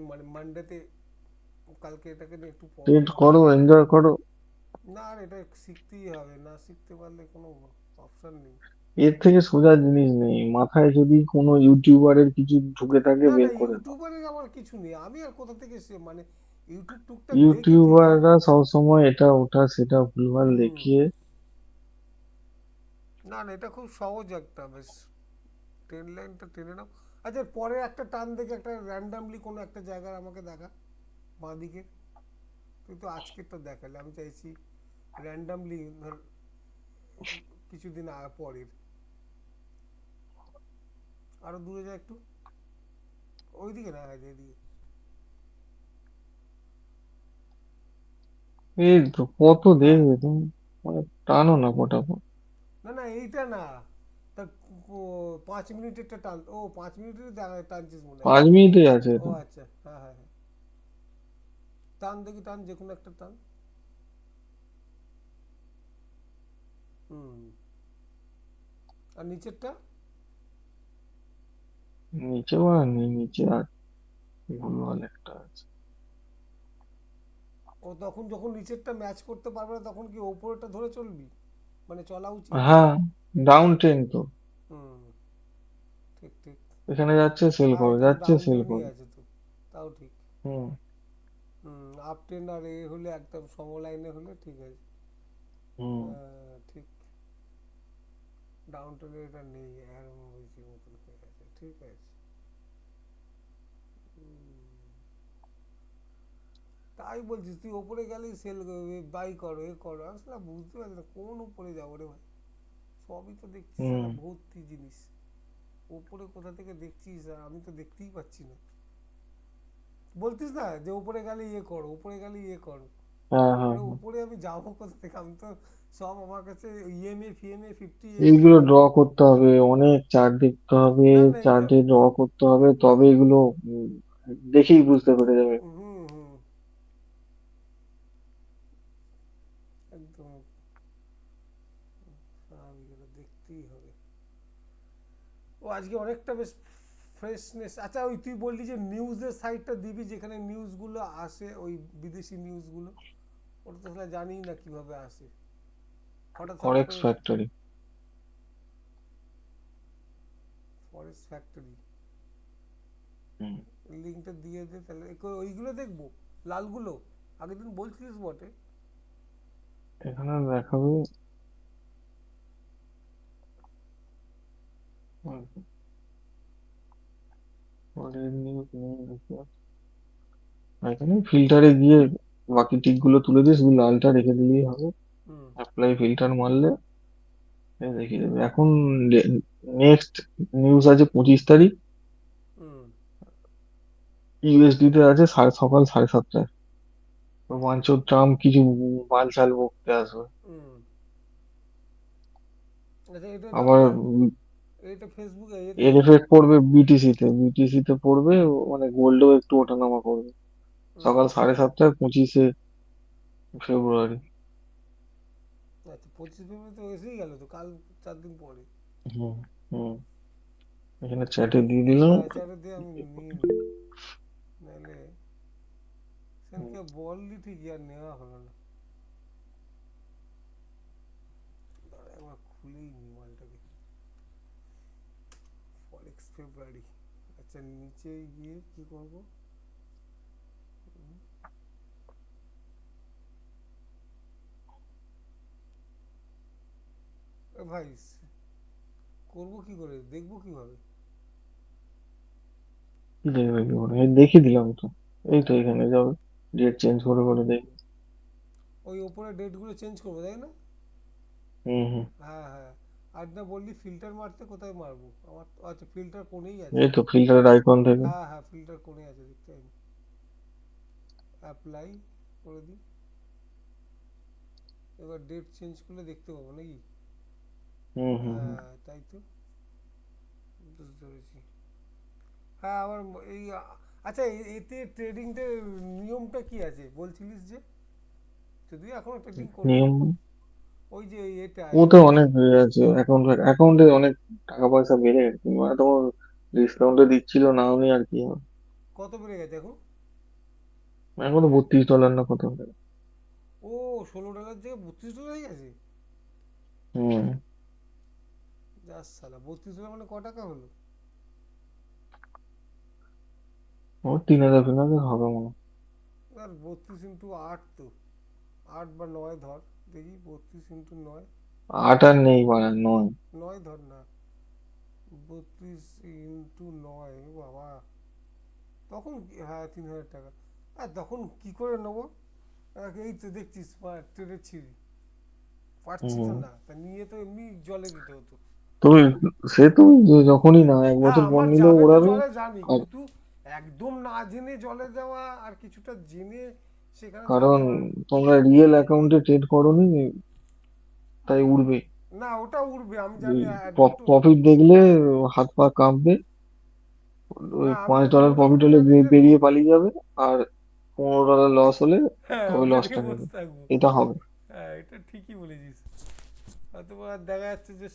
মানে মানডেতে, কালকে এটাকে নিয়ে একটু
ট্রেড
পড়াশোনা
করো,
করব।
এনজয় করো।
না আর এটা শিখতেই হবে, না শিখতে পারলে কোনো অপশান নেই।
এর থেকে সোজা জিনিস নেই, মাথায় যদি কোনো ইউটিউবারের কিছু ঢুকে থাকে
না না,
বের করে দাও।
ইউটিউবারের আমার কিছু নেই, আমি আর কোথা থেকে মানে ইউটিউব টুকটাক দেখি ঠিক আছে।
ইউটিউবাররা সবসময় এটা ওটা সেটা ভুলভাল
হুম,
দেখিয়ে।
না না, এটা খুব সহজ একটা বেশ, ট্রেন লাইনটা টেনে নাও। আচ্ছা, পরে একটা টান দেখে একটা র্যান্ডামলি কোনো একটা জায়গার আমাকে দেখা, বাঁ দিকে। তুই তো আজকেরটা দেখালে, আমি চাইছি র্যান্ডামলি ধর কিছুদিন পরের, আরো দূরে যা একটু, ওইদিকে না, এদিকে।
এই তো কত
হ্যাঁ,
দেখবে তুমি, মানে টানো না পটাপট।
না না এইটা না, তা 5 মিনিটেরটা টান, ও 5 মিনিটের টানছিস মনে হয়।
5 মিনিটে আছে
ও
এটা।
আচ্ছা, হ্যাঁ হ্যাঁ হ্যাঁ, টান দেখি, টান যে কোনো একটা টান। হুম, আর নিচেরটা,
নিচে বা নেই, নিচে আর ভুলভাল একটা আছে।
ও তখন যখন নিচেরটা ম্যাচ করতে পারবে না তখন কি ওপরেরটা ধরে চলবি, মানে চলা উচিত।
হ্যাঁ, ডাউন ট্রেন তো।
হুম, ঠিক ঠিক।
এখানে যাচ্ছে সেল
হ্যাঁ,
করো,
এটা তো
যাচ্ছে
ডাউন
সেল
টেনই
করো।
আছে তো, তাও ঠিক।
হুম।
হুম, আপ টেন আর এ হলে একদম সম লাইনে হলে ঠিক আছে।
হুম।
ঠিক। ডাউন টেনে এটা নেই, এরম হয়েছে মতন হয়ে গেছে, ঠিক আছে। তাই বলছিস তুই ওপরে গেলেই সেল, বাই করো এ করো, আমি সেটা বুঝতে পারছি না কোন উপরে যাবো রে ভাই, সবই তো দেখছিস
হুম।
না ভর্তি জিনিস, ওপরে কোথা থেকে দেখছিস আর আমি তো দেখতেই পাচ্ছি না। বলতিস না যে উপরে গেলে ইয়ে করো, উপরে গেলে ইয়ে করো,
হ্যাঁ, হ্যাঁ,
আরে
হ্যাঁ।
উপরে আমি যাবো কোথা থেকে, আমি তো সব আমার কাছে ইএমএ ফিএমএ 50 এম এ
এইগুলো
সব।
ড্র করতে হবে, অনেক চার্ট দেখতে হবে।
না না এটা,
চার্টে ড্র করতে হবে, তবে এগুলো দেখেই বুঝতে পেরে যাবে।
হুম হুম, একদম স্বাভাবিক, এটা দেখতেই হবে। ও আজকে অনেকটা বেশ ফ্রেশনেস। আচ্ছা, ওই তুই বললি যে নিউজের সাইটটা দিবি যেখানে নিউজগুলো আসে, ওই বিদেশি নিউজগুলো, ওটা তো আসলে জানি না কিভাবে আসে, হঠাৎ হঠাৎ
ফরেক্স
করে।
ফ্যাক্টরি।
ফরেস্ট ফ্যাক্টরি,
হুম।
লিঙ্কটা দিয়ে দে তাহলে, ওইগুলো দেখবো, লালগুলো, আগের দিন বলছিলিস বটে।
এখানে দেখাবে। পরের নিউজ নেই দেখি। এখানে ফিল্টারে গিয়ে বাকি টিক গুলো তুলে দিয়ে শুধু লালটা রেখে দিলেই হবে।
হুম,
অ্যাপ্লাই ফিল্টার মারলে এ দেখিয়ে দেবে। এখন নেক্সট নিউজ আছে 25 তারিখ,
হুম।
ইউএসডি তে আছে সকাল 7:30। তো বাঞ্চোদ ট্রাম্প কিছু বালছাল বকতে আসবে।
হুম। আচ্ছা, এটা
আবার
তাহলে এটা ফেসবুকে এতে।
এর এফেক্ট পড়বে বিটিসি তে পড়বে, মানে গোল্ডও একটু ওঠানামা করবে।
হুম।
সকাল 7:30, 25শে ফেব্রুয়ারি।
আচ্ছা, 25 ফেব্রুয়ারি তো এসেই গেল তো, কাল 4 দিন পরে।
হুম হুম, এখানে চ্যাটে দিয়ে দিলাম।
হ্যাঁ, চারটে দিয়ে আমি নিয়ে নিই, নাহলে সেদিনকে বললি ঠিকই আর নেওয়া হলো না। দাঁড়া, একবার খুলেই নি মালটাকে। ফরেক্স ফেব্রুয়ারি। আচ্ছা, নিচে গিয়ে কি করব? এ ভাই, করব কি করে, দেখবো কিভাবে?
কি দেখবে কি করে, এই দেখিয়ে দিলাম তো। এই তো এখানে যাবে, ডেট চেঞ্জ করে করে দেখবে।
ওই ওপরে ডেটগুলো চেঞ্জ করবো, তাই না?
হুম হুম।
হ্যাঁ, হ্যাঁ। আর না, বললি ফিল্টার মারতে কোথায় মারবো? আমার আচ্ছা, ফিল্টার কোণেই আছে।
এই তো ফিল্টারের আইকন থেকে।
হ্যাঁ, হ্যাঁ, ফিল্টার কোণে আছে, দেখতে পাই। অ্যাপ্লাই করে দিই। এবার ডেট চেঞ্জ করলে দেখতে পাবো নাকি?
হুম হুম হুম।
হ্যাঁ, তাই তো। বুঝতে পেরেছি। হ্যাঁ, আমার এই আচ্ছা, এতে ট্রেডিংটার নিয়মটা কি আছে বলছিলিস যে? যদিও এখনো ট্রেডিং করি।
নিয়ম,
ওই যে এটা
ওতে অনেক হয়ে আছে, অ্যাকাউন্টে অনেক টাকা পয়সা বেড়ে গেছে, মানে তোমার ডিসকাউন্টে দিচ্ছিল, নাও নি আর কি হবে।
কত বেড়ে গেছে এখন?
এখন তো $32 না কত।
ও, $16 জায়গায় $32 হয়ে গেছে।
হুম।
যাস সালা, $32 মানে ক টাকা হলো?
ও 3,000 হবে মনে হয়।
আর 32 × 8 তো, 8 বা 9 ধর। দেখি, 32 × 9।
8 আর নেই, মানে 9।
9 ধর না। 32 × 9, বাবা। তখন হ্যাঁ, 3,000 টাকা। আর তখন কি করে নেবো? এই তো দেখছিস, ট্রেডের ছিঁড়ি। পারছি তো
হুম।
না, তা নিয়ে তো এমনি জলে দিতে হতো।
তুমি, সে তুমি যখনই না, এক
হ্যাঁ,
বছর পর
আমার
নিলেও
যাবে তো
ওড়াবে।
জলে জানি,
আর
কিন্তু একদম না জেনে জলে দেওয়া আর কিছুটা জেনে সেখানে
কারণ
যাবো আর।
তোমরা রিয়েল অ্যাকাউন্টে ট্রেড করোনি, তাই উড়বে।
না, ওটা উঠবে আমি জানি। দুটো।
প্রফিট দেখলে হাত পা কাঁপবে। ওই
না, আমি
$5 প্রফিট
মোটামুটি
হলে
জানি যে
বেরিয়ে পালিয়ে যাবে। আর $15 লস হলে
হ্যাঁ,
তবে
ওটা
লসটা
নিয়ে
নেবে।
বসে থাকবো।
এটা হবে।
হ্যাঁ, এটা ঠিকই বলেছিস। হয়তো বা দেখা যাচ্ছে যে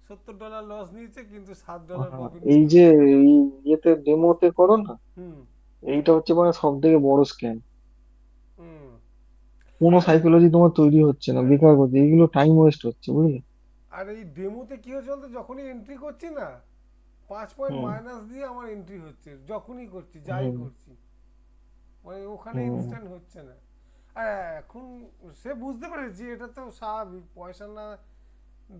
$70 লস নিয়েছে, কিন্তু $7
হ্যাঁ,
প্রফিট
এই
নিতে
যে
হলো।
এই ইয়েতে ডেমোতে করো না,
হুম।
এইটা হচ্ছে মানে সব থেকে বড় স্ক্যাম।
হুম।
কোনো
আর
সাইকোলজি তোমার তৈরি হচ্ছে না, বেকার করছে এইগুলো, টাইম ওয়েস্ট হচ্ছে বুঝলে।
আর এই ডেমোতে কি হচ্ছে বলতো, যখনই এন্ট্রি করছি না, 5 পয়েন্ট
হুম
মাইনাস দিয়ে আমার এন্ট্রি হচ্ছে, যখনই করছি, যাই
হুম
করছি। মানে ওখানে
হুম
ইনস্ট্যান্ট হচ্ছে না। আর এখন সে বুঝতে পেরেছি এটা তো স্বাভাবিক, পয়সা না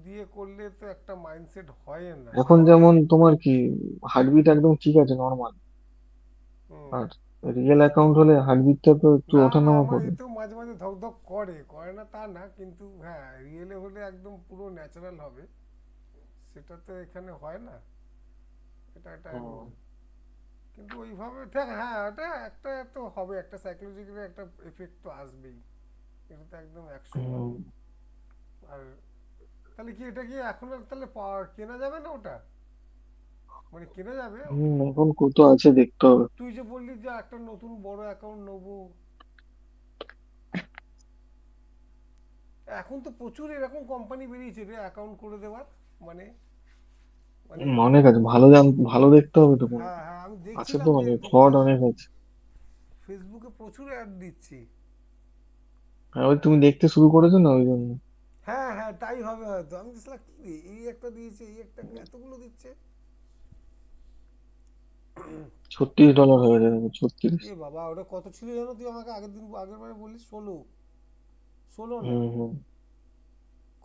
দিয়ে করলে তো একটা মাইন্ডসেট হয় না,
এখন
আমাদের।
যেমন তোমার কি, হার্টবিট একদম ঠিক আছে, নর্মাল।
হুম।
আর রিয়েল অ্যাকাউন্ট হলে হার্টবিটটা তো একটু
না, না,
ওঠানামা
আমার
করবে।
এতেও মাঝে মাঝে ধক ধক করে করে না তা না, কিন্তু হ্যাঁ, রিয়েলে হলে একদম পুরো ন্যাচারাল হবে। সেটা তো এখানে হয় না। এটা একটা
হুম
কিন্তু ওইভাবে দেখ, হ্যাঁ, ওটা একটা তো হবে, একটা সাইকোলজিক্যালি একটা এফেক্ট তো আসবেই। এটা তো একদম 100 বার।
হুম
আর তাহলে কি এটা কি এখন আর তাহলে কেনা যাবে না ওটা? মানে কেনা যাবে?
এখন কত আছে দেখতে হবে।
তুই যে বললি যে একটা নতুন বড় অ্যাকাউন্ট নেবো, এখন তো প্রচুর এরকম কোম্পানি বেরিয়েছে রে অ্যাকাউন্ট করে দেওয়ার। মানে মানে
অনেক আছে, ভালো দেখতে হবে তো
হ্যাঁ,
কোনটা।
হ্যাঁ, আমি
আছে তো
দেখছিলাম যে
অনেক, ফ্রড অনেক আছে।
ফেসবুকে প্রচুর অ্যাড দিচ্ছি।
হ্যাঁ, ওই তুমি দেখতে শুরু করেছো না, ওই জন্য।
হ্যাঁ, হ্যাঁ, তাই হবে হয়তো। আমি দেখলাম কি রে, এই একটা দিয়েছে, এই একটা, এতগুলো দিচ্ছে।
$36 হয়ে যাবে, 36।
এ বাবা, ওটা কত ছিল জানো? তুই আমাকে আগের বারে বললি 16। 16 না।
হুম হুম।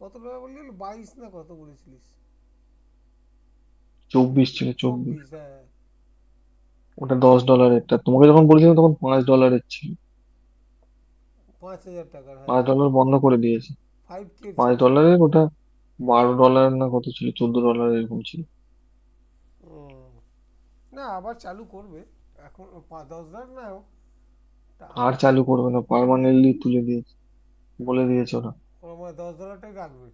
কত টাকা বললি? 22 না কত বলেছিলিস?
24 ছিল, 24।
24, হ্যাঁ।
ওটা $10-এরটা, তোমাকে যখন বলেছিলাম তখন $5 ছিল।
5,000 টাকার, হ্যাঁ।
$5 বন্ধ করে দিয়েছে।
5K
পাঁচ
ছিল।
ডলারের ওটা, $12 না কত ছিল, $14 এরকম ছিল।
হুম। না আবার চালু করবে, এখন 10 হাজার না
আর চালু করবে না, পার্মানেন্টলি তুলে দিয়েছে, বলে দিয়েছে ওরা।
ওরা মানে $10টাই রাখবে।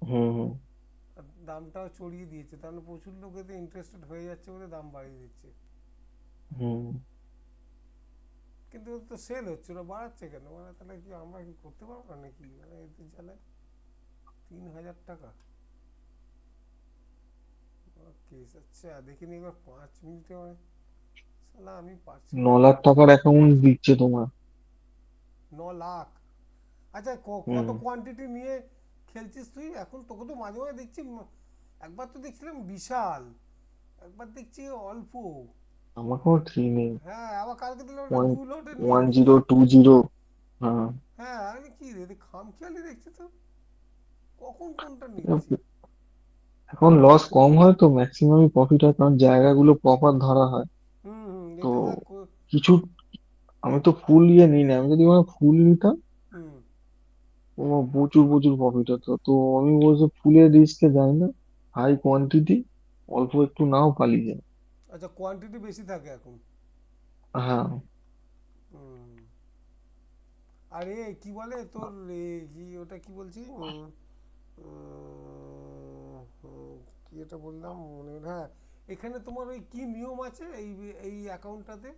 হুম হুম।
আর দামটাও চড়িয়ে দিয়েছে, তাহলে প্রচুর লোক এতে ইন্টারেস্টেড হয়ে যাচ্ছে বলে দাম বাড়িয়ে দিচ্ছে।
হুম।
কিন্তু ওদের তো সেল হচ্ছে, ওরা বাড়াচ্ছে কেন? মানে তাহলে কি আমরা কি করতে পারবো না নাকি? মানে এতে জ্বালায় 3,000 টাকা কেস। আচ্ছা দেখিনি এবার 5 মিনিটে মানে, শালা আমি পারছি
ন
না।
লাখ টাকার অ্যাকাউন্ট দিচ্ছে তোমার।
9 লাখ? আচ্ছা কত
হুম।
কোয়ান্টিটি নিয়ে খেলছিস তুই এখন? তোকে তো মাঝে মাঝে দেখছি একবার তো দেখছিলাম বিশাল, একবার দেখছি অল্প।
আমাকেও ঠিক নেই।
হ্যাঁ আবার কালকে দিলাম ওটা
ওয়ান
2 লটে
ওয়ান
নিয়েছি।
জিরো টু জিরো হ্যাঁ।
হ্যাঁ আমি কি রে খামখেয়ালি দেখছি তো, কখন কোনটা নিচ্ছি।
এখন লস কম হয় তো, ম্যাক্সিমামই প্রফিট হয়, কারণ জায়গাগুলো প্রপার ধরা হয়।
হুম হুম,
তো
এটা দেখ
কিছু, আমি তো ফুল ইয়ে নিই না, আমি যদি মানে ফুল নিতাম,
হুম।
ও প্রচুর প্রচুর প্রফিট হতো। তো আমি বলছি ফুলের রিস্কে যাই না, হাই কোয়ান্টিটি, অল্প একটু নাও পালিয়ে যায়।
আচ্ছা কোয়ান্টিটি বেশি থাকে এখন।
হ্যাঁ।
হুম। আর এ কি বলে তোর কি ওটা কি বলছি কি এটা বললাম মনে হ্যাঁ, এখানে তোমার ওই কি নিয়ম আছে এই এই অ্যাকাউন্টটাতে,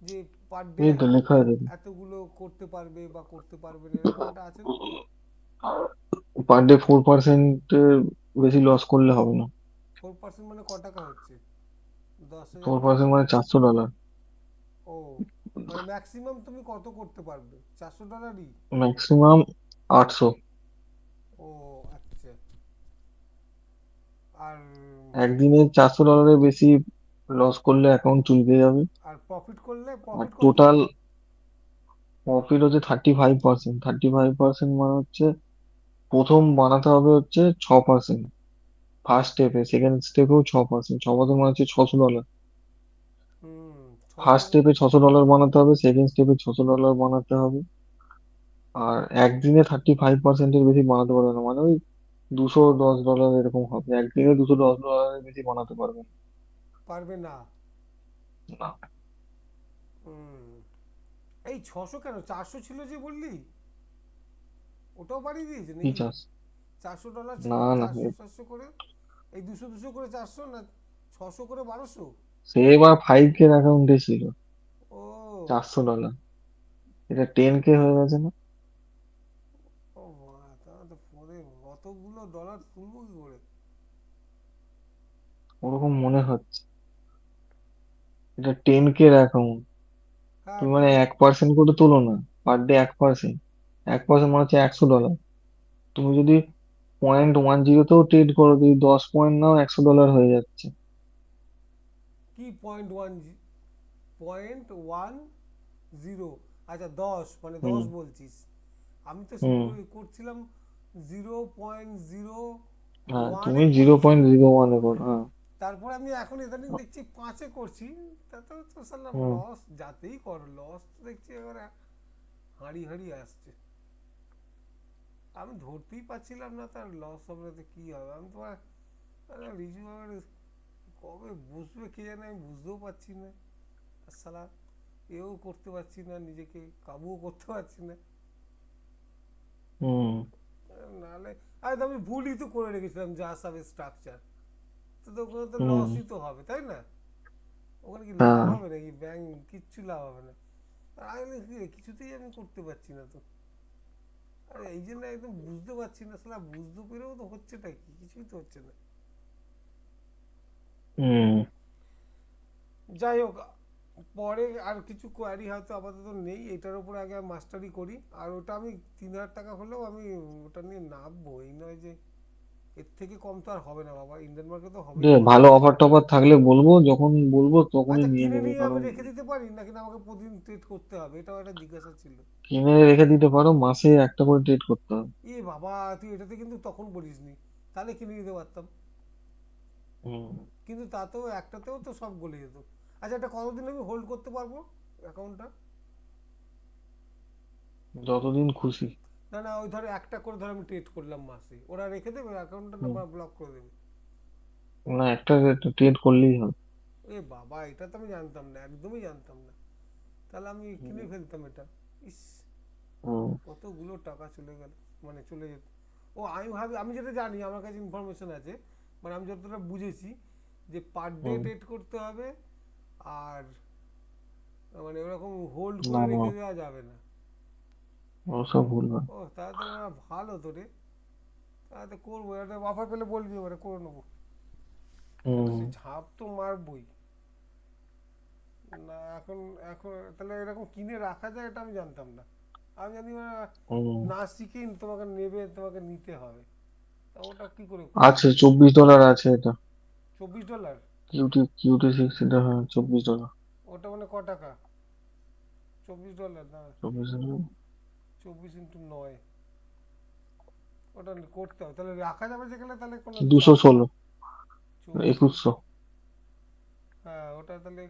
যে পার ডে
এই তো লেখা আছে,
এতগুলো করতে পারবে বা করতে পারবে না, এরকম একটা আছে না?
পার ডে 4% বেশি লস করলে হবে না।
4% মানে ক টাকা হচ্ছে? দশ হাজার
ফোর
টাকা
পার্সেন্ট মানে $400।
ও মানে ম্যাক্সিমাম তুমি কত করতে পারবে? $400?
ম্যাক্সিমাম 800।
ও আচ্ছা। আর
একদিনে $400 বেশি লস করলে অ্যাকাউন্ট চুলকে যাবে।
আর প্রফিট করলে
আর
প্রফিট কত
টোটাল
হয়?
প্রফিট হচ্ছে 35%। 35% মানে হচ্ছে প্রথম বানাতে হবে হচ্ছে 6%, ফার্স্ট স্টেপে, সেকেন্ড স্টেপেও 6%, 6% মানে হচ্ছে $600।
হুম। ছশো
ফার্স্ট স্টেপে $600 বানাতে হবে, সেকেন্ড স্টেপে $600 বানাতে হবে। আর একদিনে 35%-এর বেশি বানাতে পারবে না, মানে ওই $210 এরকম হবে, একদিনে $210 বেশি বানাতে পারবে
পারবে না?
না।
হুম। এই 600 কেন, 400 ছিল যে বললি, ওটাও বাড়িয়ে দিয়েছে
কি
নাকি?
চাস?
$400 ছিল
না
না,
না,
400 400 করে, এই 200 200 করে 400 না, 600 করে 1200?
সে এবার 5K অ্যাকাউন্টে ছিল
ও
$400, এটা 10K হয়ে গেছে না।
ও তাহলে তো পরে অতগুলো ডলার তুলবো কি করে?
ওরকম মনে হচ্ছে, এটা 10K অ্যাকাউন্ট।
হ্যাঁ
তুমি মানে
টেন।
1% করে তোলো না, পার ডে 1%, 1% মানে হচ্ছে $100। তুমি যদি 0.10তেও ট্রেড করো, যদি 10 পয়েন্ট নাও, $100 হয়ে যাচ্ছে।
কি 0.10? আচ্ছা 10 মানে
হুম
10 বলছিস, আমি তো
হুম।
করছিলাম 0.0
হ্যাঁ,
ওয়ানে
তুমি জিরো
করছি।
পয়েন্ট জিরো ওয়ানে করো, হ্যাঁ।
তারপর আমি এখন ইদানিং দেখছি 5-এ করছি, তাতেও তো সালাম
হুম
লস, যাতেই করো লস তো দেখছি এবার হাঁড়ি হাঁড়ি আসছে। আমি ধরতেই পারছিলাম না তার লস হবে না তো কি হবে। আমি তোমার রিজু আমার কবে বুঝবে কে জানে, আমি বুঝতেও পারছি না। আর সালা এও করতে পারছি না, নিজেকে কাবুও করতে পারছি না।
হুম
নাহলে আরে তো আমি ভুলই তো করে রেখেছিলাম যা সব স্ট্রাকচার, তো ওখানে তো
হুম।
লসই তো হবে তাই না? ওখানে কি লাভ
হ্যাঁ।
হবে নাকি? ব্যাংক কিচ্ছু লাভ হবে না। আর আমি বলি, কি রে, কিছুতেই আমি করতে পারছি না তো। আরে এই জন্য একদম বুঝতে পারছি না, সালা বুঝতে পেরেও তো হচ্ছেটা কি, কিছুই তো হচ্ছে না।
হুম।
যাই হোক, পরে আর কিছু কোয়ারি হয়তো আপাতত নেই, এটার উপরে আগে মাস্টারি করি। আর ওটা আমি 3,000 টাকা হলেও আমি ওটা নিয়ে নামবো, এই নয় যে এর থেকে কম তো আর হবে না বাবা, ইন্ডিয়ান মার্কেট তো হবেই বড়।
ভালো অফার টফার থাকলে বলবো, যখন বলবো তখনই
আচ্ছা
নিয়ে
কিনে
নেবো,
নিয়ে আমি
কারণ
রেখে দিতে পারি নাকি না আমাকে প্রতিদিন ট্রেড করতে হবে, এটাও একটা জিজ্ঞাসা ছিল।
কিনে রেখে দিতে পারো, মাসে একটা করে ট্রেড করতে হবে।
এ বাবা, তুই এটাতে কিন্তু তখন বলিসনি, তাহলে কিনে নিতে পারতাম।
হুম।
কিন্তু তাতেও একটাতেও তো সব গলে যেত। আচ্ছা এটা কতদিন আমি হোল্ড করতে পারবো অ্যাকাউন্টটা?
যতদিন খুশি।
না না, ওই ধরো একটা করে ধরো আমি ট্রেড করলাম মাসে, ওরা রেখে দেবে অ্যাকাউন্টটা না
হুম।
ব্লক করে দেবে?
না, একটা ট্রেড করলেই হবে।
এ বাবা, এটা তো আমি জানতাম না, একদমই জানতাম না। তাহলে আমি
হুম।
কিনে ফেলতাম এটা। ইস,
হুম।
কতগুলো টাকা চলে গেল, মানে চলে যেত। ও আমি ভাবি, আমি যেটা জানি, আমার কাছে ইনফরমেশন আছে, মানে আমি যতটা বুঝেছি, যে পার ডে
হুম।
ট্রেড করতে হবে, আর মানে ওরকম হোল্ড
না,
করে
না,
রেখে দেওয়া যাবে না।
ওসব ভুল হয়।
ও তাহলে তো মনে হয় ভালো তো রে। তাহলে তো করবো, একটা অফার পেলে বলবি, এবারে করে নেবো। তাহলে
হুম।
সে ঝাঁপ তো মারবই। না এখন, এখন তাহলে এরকম কিনে রাখা যায়, এটা আমি জানতাম না। আমি জানি
হুম।
না শিখেই তোমাকে নেবে, তোমাকে নিতে হবে। তা ওটা কি করে করবো?
আছে, $24 আছে এটা।
$24?
QT6, এটা, হ্যাঁ, $24।
ওটা মানে ক টাকা? $24 না?
24।
24 × 9, ওটা করতে হবে তাহলে, রাখা যাবে যেখানে, তাহলে কোনো চাপ নেই।
216।
চব্বিশ
2100।
ইন্টু হ্যাঁ, ওটা তাহলে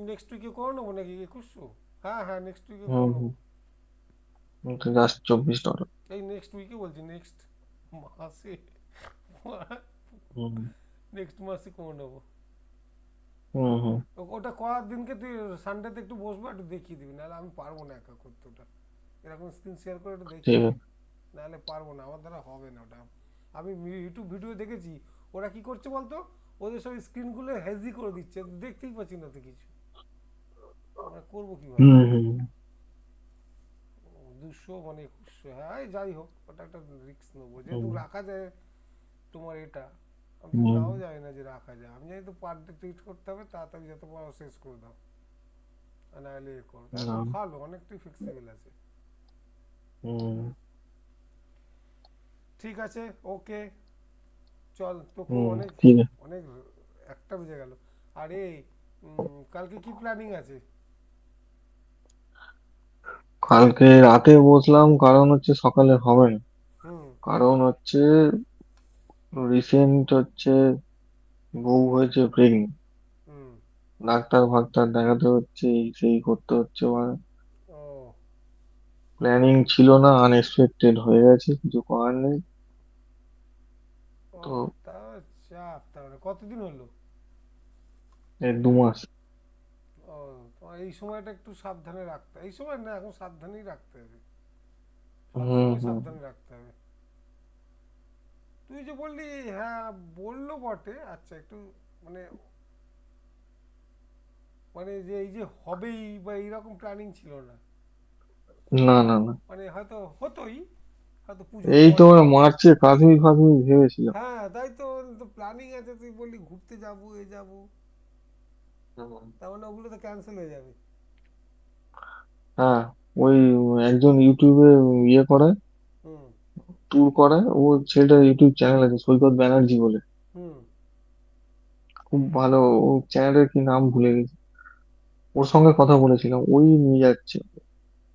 নেক্সট উইকে করে নেবো নাকি 2100? হ্যাঁ হ্যাঁ, নেক্সট উইকে
হুম।
করে
হুম।
নেবো।
জাস্ট $24।
এই নেক্সট উইকে বলছি, নেক্সট মাসে,
হুম।
নেক্সট মাসে করে নেবো।
হুম। হুম।
ওটা করার দিনকে তুই সানডেতে একটু বসবো, একটু দেখিয়ে দিবি, নাহলে আমি পারবো না একা করতে ওটা। এরকম স্ক্রিন শেয়ার করে একটু দেখিয়ে
ঠিক আছে।
দিবি, নাহলে পারবো না, আমার দ্বারা হবে না ওটা। আমি ইউটিউব ভিডিও দেখেছি, ওরা কি করছে বলতো, ওদের সব স্ক্রিনগুলো হেজি করে দিচ্ছে, দেখতেই পাচ্ছি না তো কিছু, আমরা করবো কিভাবে?
হুম। হুম।
200 মানে 2100, হ্যাঁ এই যাই হোক, ওটা একটা রিস্ক নেবো, যেহেতু
হুম।
রাখা যায় তোমার এটা। আমি তো
হুম।
তাও জানি না যে রাখা যায়, আমি জানি তো পার ডে ট্রিট করতে হবে, তাড়াতাড়ি যত পারো শেষ করে দাও, আর নাহলে এ করো, তাহলে
না।
তো ভালো, অনেকটাই ফ্লেক্সিবল আছে।
হুম।
ঠিক আছে, ওকে, চল তোকেও
হুম।
অনেক,
ঠিক আছে।
অনেক, একটা বেজে গেল। আরে কালকে কি প্ল্যানিং আছে?
কালকে রাতে বসলাম, কারণ হচ্ছে সকালে হবে না।
হুম।
কারণ হচ্ছে রিসেন্ট হচ্ছে বউ হয়েছে প্রেগনেন্ট।
হুম।
ডাক্তার ফাক্তার দেখাতে হচ্ছে, এই সেই করতে হচ্ছে, মানে
ও।
প্ল্যানিং ছিল না, আনএক্সপেক্টেড হয়ে গেছে, কিছু করার নেই।
ও,
তো
তা চাপ, তাহলে কতদিন হলো?
2 মাস।
ও, তোমার এই সময়টা একটু সাবধানে রাখতে, এই সময় না, এখন সাবধানেই রাখতে হবে,
হুম।
সবসময়
হুম।
সাবধানে রাখতে হবে। তুই যে বললি, হ্যাঁ বললো বটে, আচ্ছা একটু মানে, মানে যে এই যে হবেই বা এইরকম প্ল্যানিং ছিল না,
না, না, না।
মানে হয়তো হতোই, হয়তো পুজোর
এই তো
পরে।
মানে মার্চে কাশ্মীর ফাশ্মীর ভেবেছিলাম।
হ্যাঁ তাই তো, তো প্ল্যানিং আছে, তুই বললি ঘুরতে যাবো, এ যাবো,
হুম।
তার মানে ওগুলো তো ক্যান্সেল হয়ে যাবে।
হ্যাঁ, ওই একজন ইউটিউবে ইয়ে করে,
হুম।
ট্যুর করায়, ও ছেলেটার ইউটিউব চ্যানেল আছে, সৈকত ব্যানার্জি বলে।
হুম।
খুব ভালো। ও চ্যানেলের কি নাম ভুলে গেছি। ওর সঙ্গে কথা বলেছিলাম, ওই নিয়ে যাচ্ছে,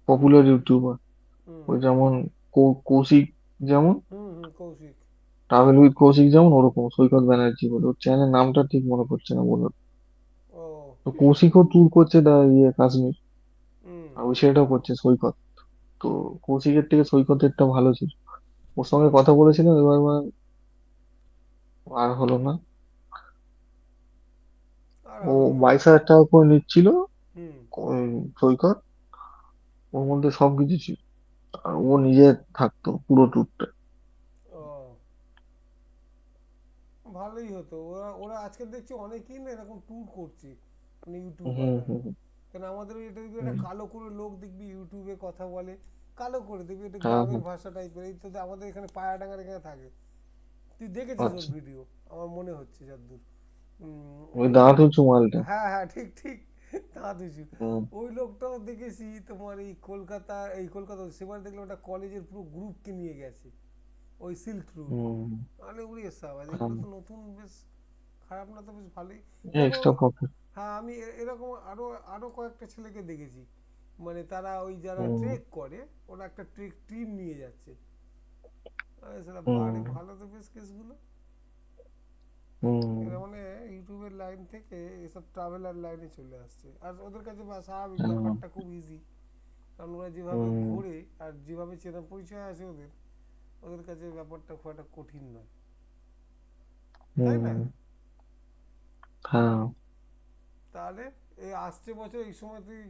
পপুলার ইউটিউবার।
হুম।
ওই যেমন কৌশিক, যেমন
হুম। হুম, কৌশিক।
ট্রাভেল উইথ কৌশিক, যেমন ওরকম সৈকত ব্যানার্জি বলে ওর চ্যানেলের নামটা ঠিক মনে পড়ছে না বললো।
ও।
তো কৌশিকও ট্যুর করছে, ইয়ে কাশ্মীর।
হুম।
আর ওই ছেলেটাও করছে সৈকত। তো কৌশিকের থেকে সৈকতেরটা ভালো ছিল। ওর সঙ্গে কথা বলেছিলাম, এবার আর হলো না।
আর
ও
হবে না ওটা।
22,000 টাকা করে নিচ্ছিল,
হুম।
ওই সৈকত। ওর মধ্যে সবকিছু ছিল, আর ও নিজে থাকতো পুরো ট্যুরটা।
ও, ভালোই হতো, ওরা ওরা আজকে দেখছি অনেকেই না এরকম ট্যুর করছে, মানে
হুম।
ইউটিউবাররা।
হুম।
কেন আমাদের এটা দেখবি, একটা
হুম।
কালো করে লোক দেখবি ইউটিউবে কথা বলে, কালো করে দেখবি, এটা
হ্যাঁ,
গ্রামের
হ্যাঁ।
ভাষা টাইপের, এই তো আমাদের এখানে পায়রাডাঙ্গার এখানে থাকে। তুই দেখেছিস ওর
আচ্ছা।
ভিডিও, আমার মনে হচ্ছে যতদূর।
ওই
ওই,
দাঁত উঁচু মালটা।
হ্যাঁ হ্যাঁ, ঠিক ঠিক, তা দিছি।
হুম।
ওই লোকটাও দেখেছি তোমার এই কলকাতা, এই কলকাতা সেবার দেখলাম একটা কলেজের পুরো গ্রুপকে নিয়ে গেছে ওই সিল্ক রুট।
হুম।
মানে উড়িয়ে সাবাজ, এগুলো তো নতুন, বেশ খারাপ না তো, বেশ ভালোই। এরকম,
এক্সট্রা প্রফিট।
হ্যাঁ আমি এরকম আরো আরো কয়েকটা ছেলেকে দেখেছি, মানে তারা ওই যারা
হুম।
ট্রেক করে, ওরা একটা ট্রেক টিম নিয়ে যাচ্ছে। আরে সেটা বাড়ি
হুম।
ভালো তো বেশ কেসগুলো।
হুম।
এরা মানে ইউটিউবের লাইন থেকে এসব ট্রাভেলার লাইনে চলে আসছে, আর ওদের কাছে বা স্বাভাবিক,
হুম।
ব্যাপারটা খুব ইজি, কারণ ওরা যেভাবে
হুম
ঘোরে আর যেভাবে চেনা পরিচয় আছে ওদের, ওদের কাছে ব্যাপারটা খুব একটা কঠিন নয়, তাই না?
হুম। হ্যাঁ।
তাহলে এই আসছে বছর এই সময় তুই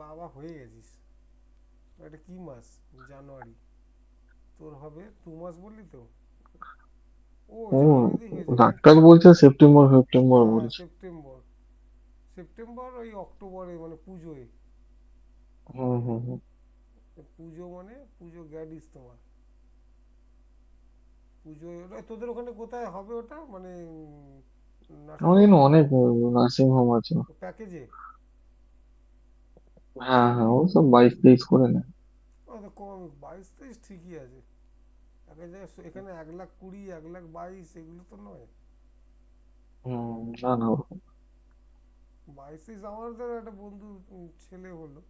বাবা হয়ে গেছিস। এটা কি মাস? জানুয়ারি। তোর হবে 2 মাস বললি তো। ও
ও,
জানুয়ারিতেই হয়ে যাবে।
ডাক্তার বলছে সেপ্টেম্বর সেপ্টেম্বর
হ্যাঁ
বলছে।
সেপ্টেম্বর, সেপ্টেম্বর ওই অক্টোবরে মানে পুজোয়।
হুম হুম হুম।
পুজো মানে পুজো গ্যাডিস তোমার, পুজো ওটা তোদের ওখানে কোথায় হবে ওটা মানে
আমার এখানে
নার্সিংহোমে?
অনেক নার্সিং হোম আছে।
প্যাকেজে?
হ্যাঁ হ্যাঁ, ও সব 22-23 করে নেয়।
ও তো কম, 22-23 ঠিকই আছে। এক এক জায়গায় এখানে 1,20,000, 1,22,000 এগুলো তো নয়।
হুম। না না, ওরকম।
22-23 আমাদের একটা বন্ধুর ছেলে হলো,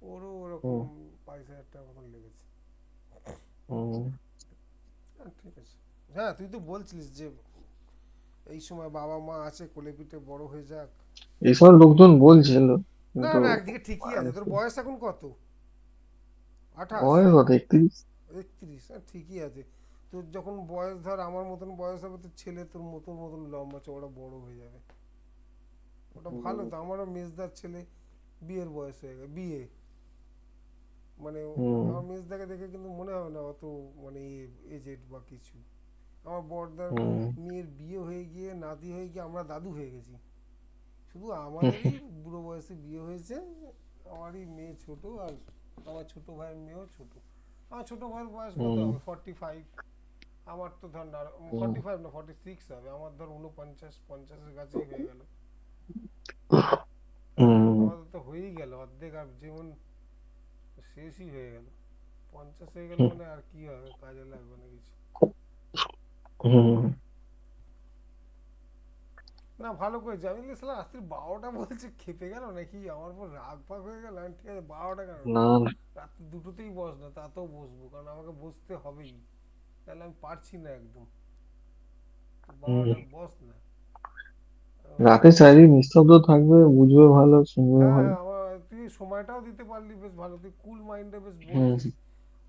ওরও ওরকম
হুম
22,000 টাকা মতন লেগেছে।
হুম।
হ্যাঁ ঠিক আছে। হ্যাঁ তুই তো বলছিলিস যে এই সময় বাবা মা আছে কোলে পিঠে বড় হয়ে যাক।
এইসব লোকজন বলছিল,
না
কিন্তু
না একদিকে ঠিকই আছে,
মানুষ
তোর বয়স এখন কত? 28?
বয়স কত, 31?
31? হ্যাঁ ঠিকই আছে। তোর যখন বয়স ধর আমার মতন বয়স হবে, তোর ছেলে তোর মতন মতন লম্বা চওড়া বড় হয়ে যাবে। ওটা ভালো
হুম
তো, আমারও মেজদার ছেলে বিয়ের বয়স হয়ে গেছে, বিয়ে মানে
হুম
আমার মেজদাকে দেখে কিন্তু মনে হবে না অত মানে এজেড বা কিছু। আমার বড়দার
হুম
মেয়ের বিয়ে হয়ে গিয়ে নাতি হয়ে গিয়ে আমরা দাদু হয়ে গেছি। শুধু
হুম
আমাদেরই বুড়ো বয়সে বিয়ে হয়েছে। আমারই মেয়ে ছোট, আর আমার ছোট ভাইয়ের মেয়েও ছোট। আমার ছোট ভাইয়ের বয়স কত
হুম
হবে, 45। আমার তো ধর না,
হুম
45 না 46 হবে, আমার ধর 49 50-এর কাছেই হয়ে গেল। হ্যাঁ
হুম
আমাদের তো হয়েই গেল অর্ধেক, আর যেমন শেষই হয়ে গেল। 50 হয়ে গেল
হুম
মানে আর কি হবে, কাজে লাগবে না কিছু।
হুম।
না ভালো করেছি আমি, সালা রাত্রি 12টা বলছে, খেপে গেল নাকি আমার উপর রাগ ফাগ হয়ে গেল। আমি ঠিক আছে 12টা কেন,
না না।
রাত্রি 2টোতেই বস না, তাতেও বসবো, কারণ আমাকে বসতে হবেই, তাহলে আমি পারছি না একদম। তো
হুম।
12টায় বস না।
রাতে চারিদিক নিস্তব্ধ থাকবে, বুঝবে ভালো, শুনবে
হ্যাঁ
ভালো।
হ্যাঁ আমার তুই সময়টাও দিতে পারলি বেশ ভালো, তুই কুল মাইন্ডে বেশ
হুম।
বলছিস।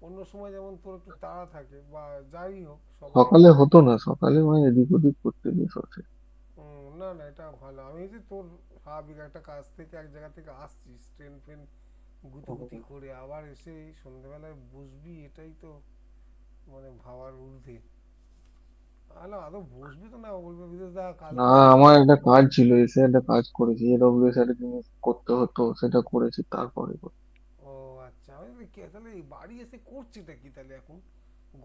অন্য সময় যেমন তোর একটু তাড়া থাকে বা যাই হোক সবারই।
সকালে হতো না, সকালে মানে এদিক ওদিক করতে গিয়ে সরষে।
না না এটা ভালো, আমি যে তোর স্বাভাবিক একটা কাজ থেকে এক জায়গা থেকে আসছিস ট্রেন ফ্রেন গুতুগুতি করে আবার এসে এই সন্ধ্যেবেলায় বসবি, এটাই তো মানে ভাবার ঊর্ধ্বে। আলো আদৌ বসবি তো না, বলবে বিদেশ দা
না,
কালকে বসবো।
আমার একটা কাজ ছিল, এসে একটা কাজ করেছি, এডব্লিউএস একটা জিনিস করতে হতো, সেটা করেছি তারপরে
ও আচ্ছা, আমি বলি, কে তাহলে এই বাড়ি এসে করছেটা কি তাহলে এখন?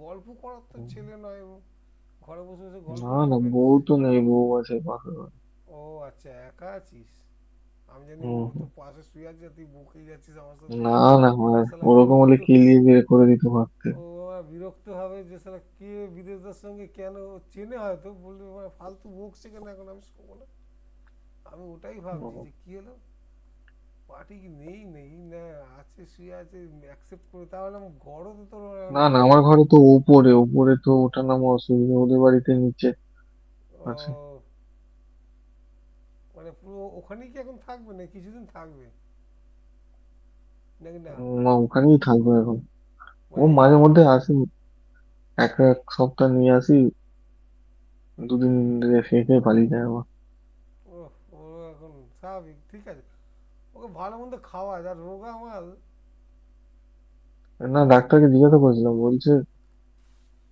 গল্প করার তো ছেলে নয় ও, ঘরে বসে বসে গল্প
না না,
করবে।
বউ তো নেই, বউ আছে পাশে বাড়ি।
ও আচ্ছা একা আছিস, আমি জানি
হুম
ও তো
হুম।
পাশে শুয়ে আছে, তুই বকেই যাচ্ছিস আমার সাথে।
না না, মানে
ও শালা
ওরকম হলে
বিরক্ত,
কিলিয়ে বের করে দিত ভাবতে।
ও আবার বিরক্ত হবে যে শালা কে বিদেশদার সঙ্গে কেন, ও চেনে হয়তো, বলবে মানে ফালতু বকছে কেন, এখন আমি শোবো না। আমি ওটাই ভাবছি
হুম।
যে কি হলো, পার্টি কি নেই নেই না আছে শুয়ে আছে, অ্যাকসেপ্ট করে তাহলে আমি গড়ও তো তোর এখন
না না,
হয়ে
আমার
যাবে।
ঘরে তো উপরে উপরে তো ওঠা নামা অসুবিধা, ওদের বাড়িতে নিচে আছে।
ও মানে পুরো ওখানেই কি এখন থাকবে না কিছুদিন থাকবে নাকি না?
মা ওখানেই থাকবে এখন। ও
মানে
মাঝে মধ্যে আসি, এক এক সপ্তাহ নিয়ে আসি, 2 দিন রেখে রেখে পালিয়ে যায় আবার।
ও ও এখন স্বাভাবিক ঠিক আছে, ওকে ভালো মন্দ খাওয়া যার রোগা মাল।
না, ডাক্তারকে জিজ্ঞাসা করেছিলাম, বলছে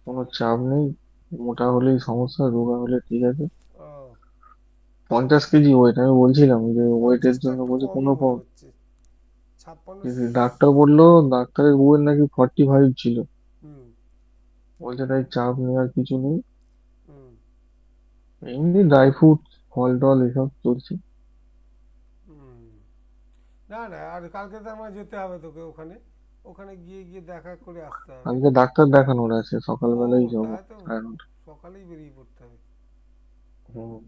কোনো চাপ নেই, মোটা হলেই সমস্যা, রোগা হলে ঠিক আছে।
ও
50 কেজি ওয়েট, আমি বলছিলাম যে ওয়েটের
50টা
জন্য,
একটু
বলছে কোনো
কমই মনে হচ্ছে, 56।
ডাক্তার বললো, ডাক্তারের বউয়ের নাকি 45 ছিল।
হুম
বলছে তাই চাপ নেওয়ার কিছু নেই,
হুম
এমনি ড্রাই ফ্রুট, ফল টল এসব চলছে।
হুম। না না আর কালকে তো আমার যেতে হবে তোকে ওখানে, ওখানে গিয়ে গিয়ে দেখা করে আসতে হবে।
কালকে ডাক্তার দেখানোর আছে,
ও
সকালবেলাই যাবো,
তাই তো,
9:30।
সকালেই বেরিয়ে পড়তে হবে।
হুম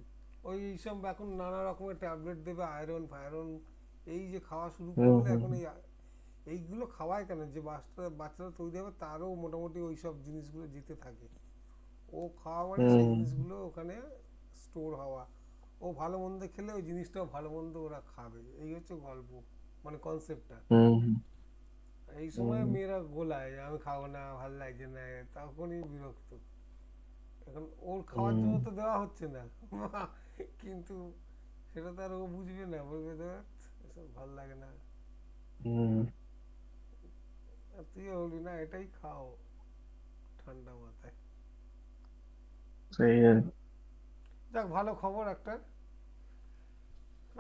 ওই সব এখন নানা রকমের ট্যাবলেট দেবে, আয়রন ফায়রন, এই যে খাওয়া শুরু
হুম
করলে
হুম
এখন এই এইগুলো খাওয়ায় কেন, যে বাচ্চারা বাচ্চারা তৈরি হবে তারও মোটামুটি ওই সব জিনিসগুলো যেতে থাকে। ও খাওয়া মানে সেই
হুম
জিনিসগুলো ওখানে স্টোর হওয়া। ও ভালো মন্দ খেলে ওই জিনিসটাও ভালো মন্দ ওরা খাবে, এই হচ্ছে গল্প, মানে কনসেপ্টটা।
হুম হুম
এই সময়
হুম
মেয়েরা গোলায়, আমি খাবো না, ভাল লাগছে না, তখনই বিরক্ত। এখন ওর খাওয়ার
হুম
জন্য তো দেওয়া হচ্ছে না কিন্তু সেটা তো আর ও বুঝবে না, বলবে দেখ এসব ভাল লাগে না।
হুম।
আর তুইও বলবি না এটাই খাও ঠান্ডা মাথায়।
সেই আর কি।
যাক, ভালো খবর একটা।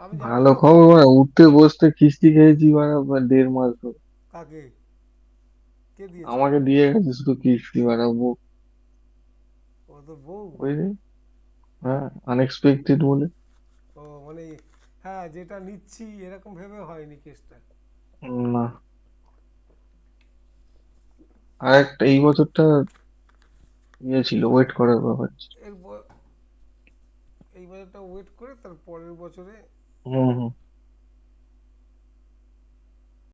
আমি জানিও
ভালো
না
খবর মানে উঠতে বসতে খিস্তি খেয়েছি মানে 1.5 মাস ধরে।
কাকে, কে দিয়েছে?
আমাকে দিয়ে গেছে শুধু কিস্তি মানে
ও তোর বউ?
ওই যে, হ্যাঁ, আনএক্সপেক্টেড বলে।
ও মানে, হ্যাঁ যেটা নিচ্ছি এরকম ভেবে হয়নি কেসটা।
না, আর একটা এই বছরটা ইয়ে ছিল, ওয়েট করার ব্যাপার ছিল।
এর এই বছরটা ওয়েট করে তার পরের বছরে
হুম হুম।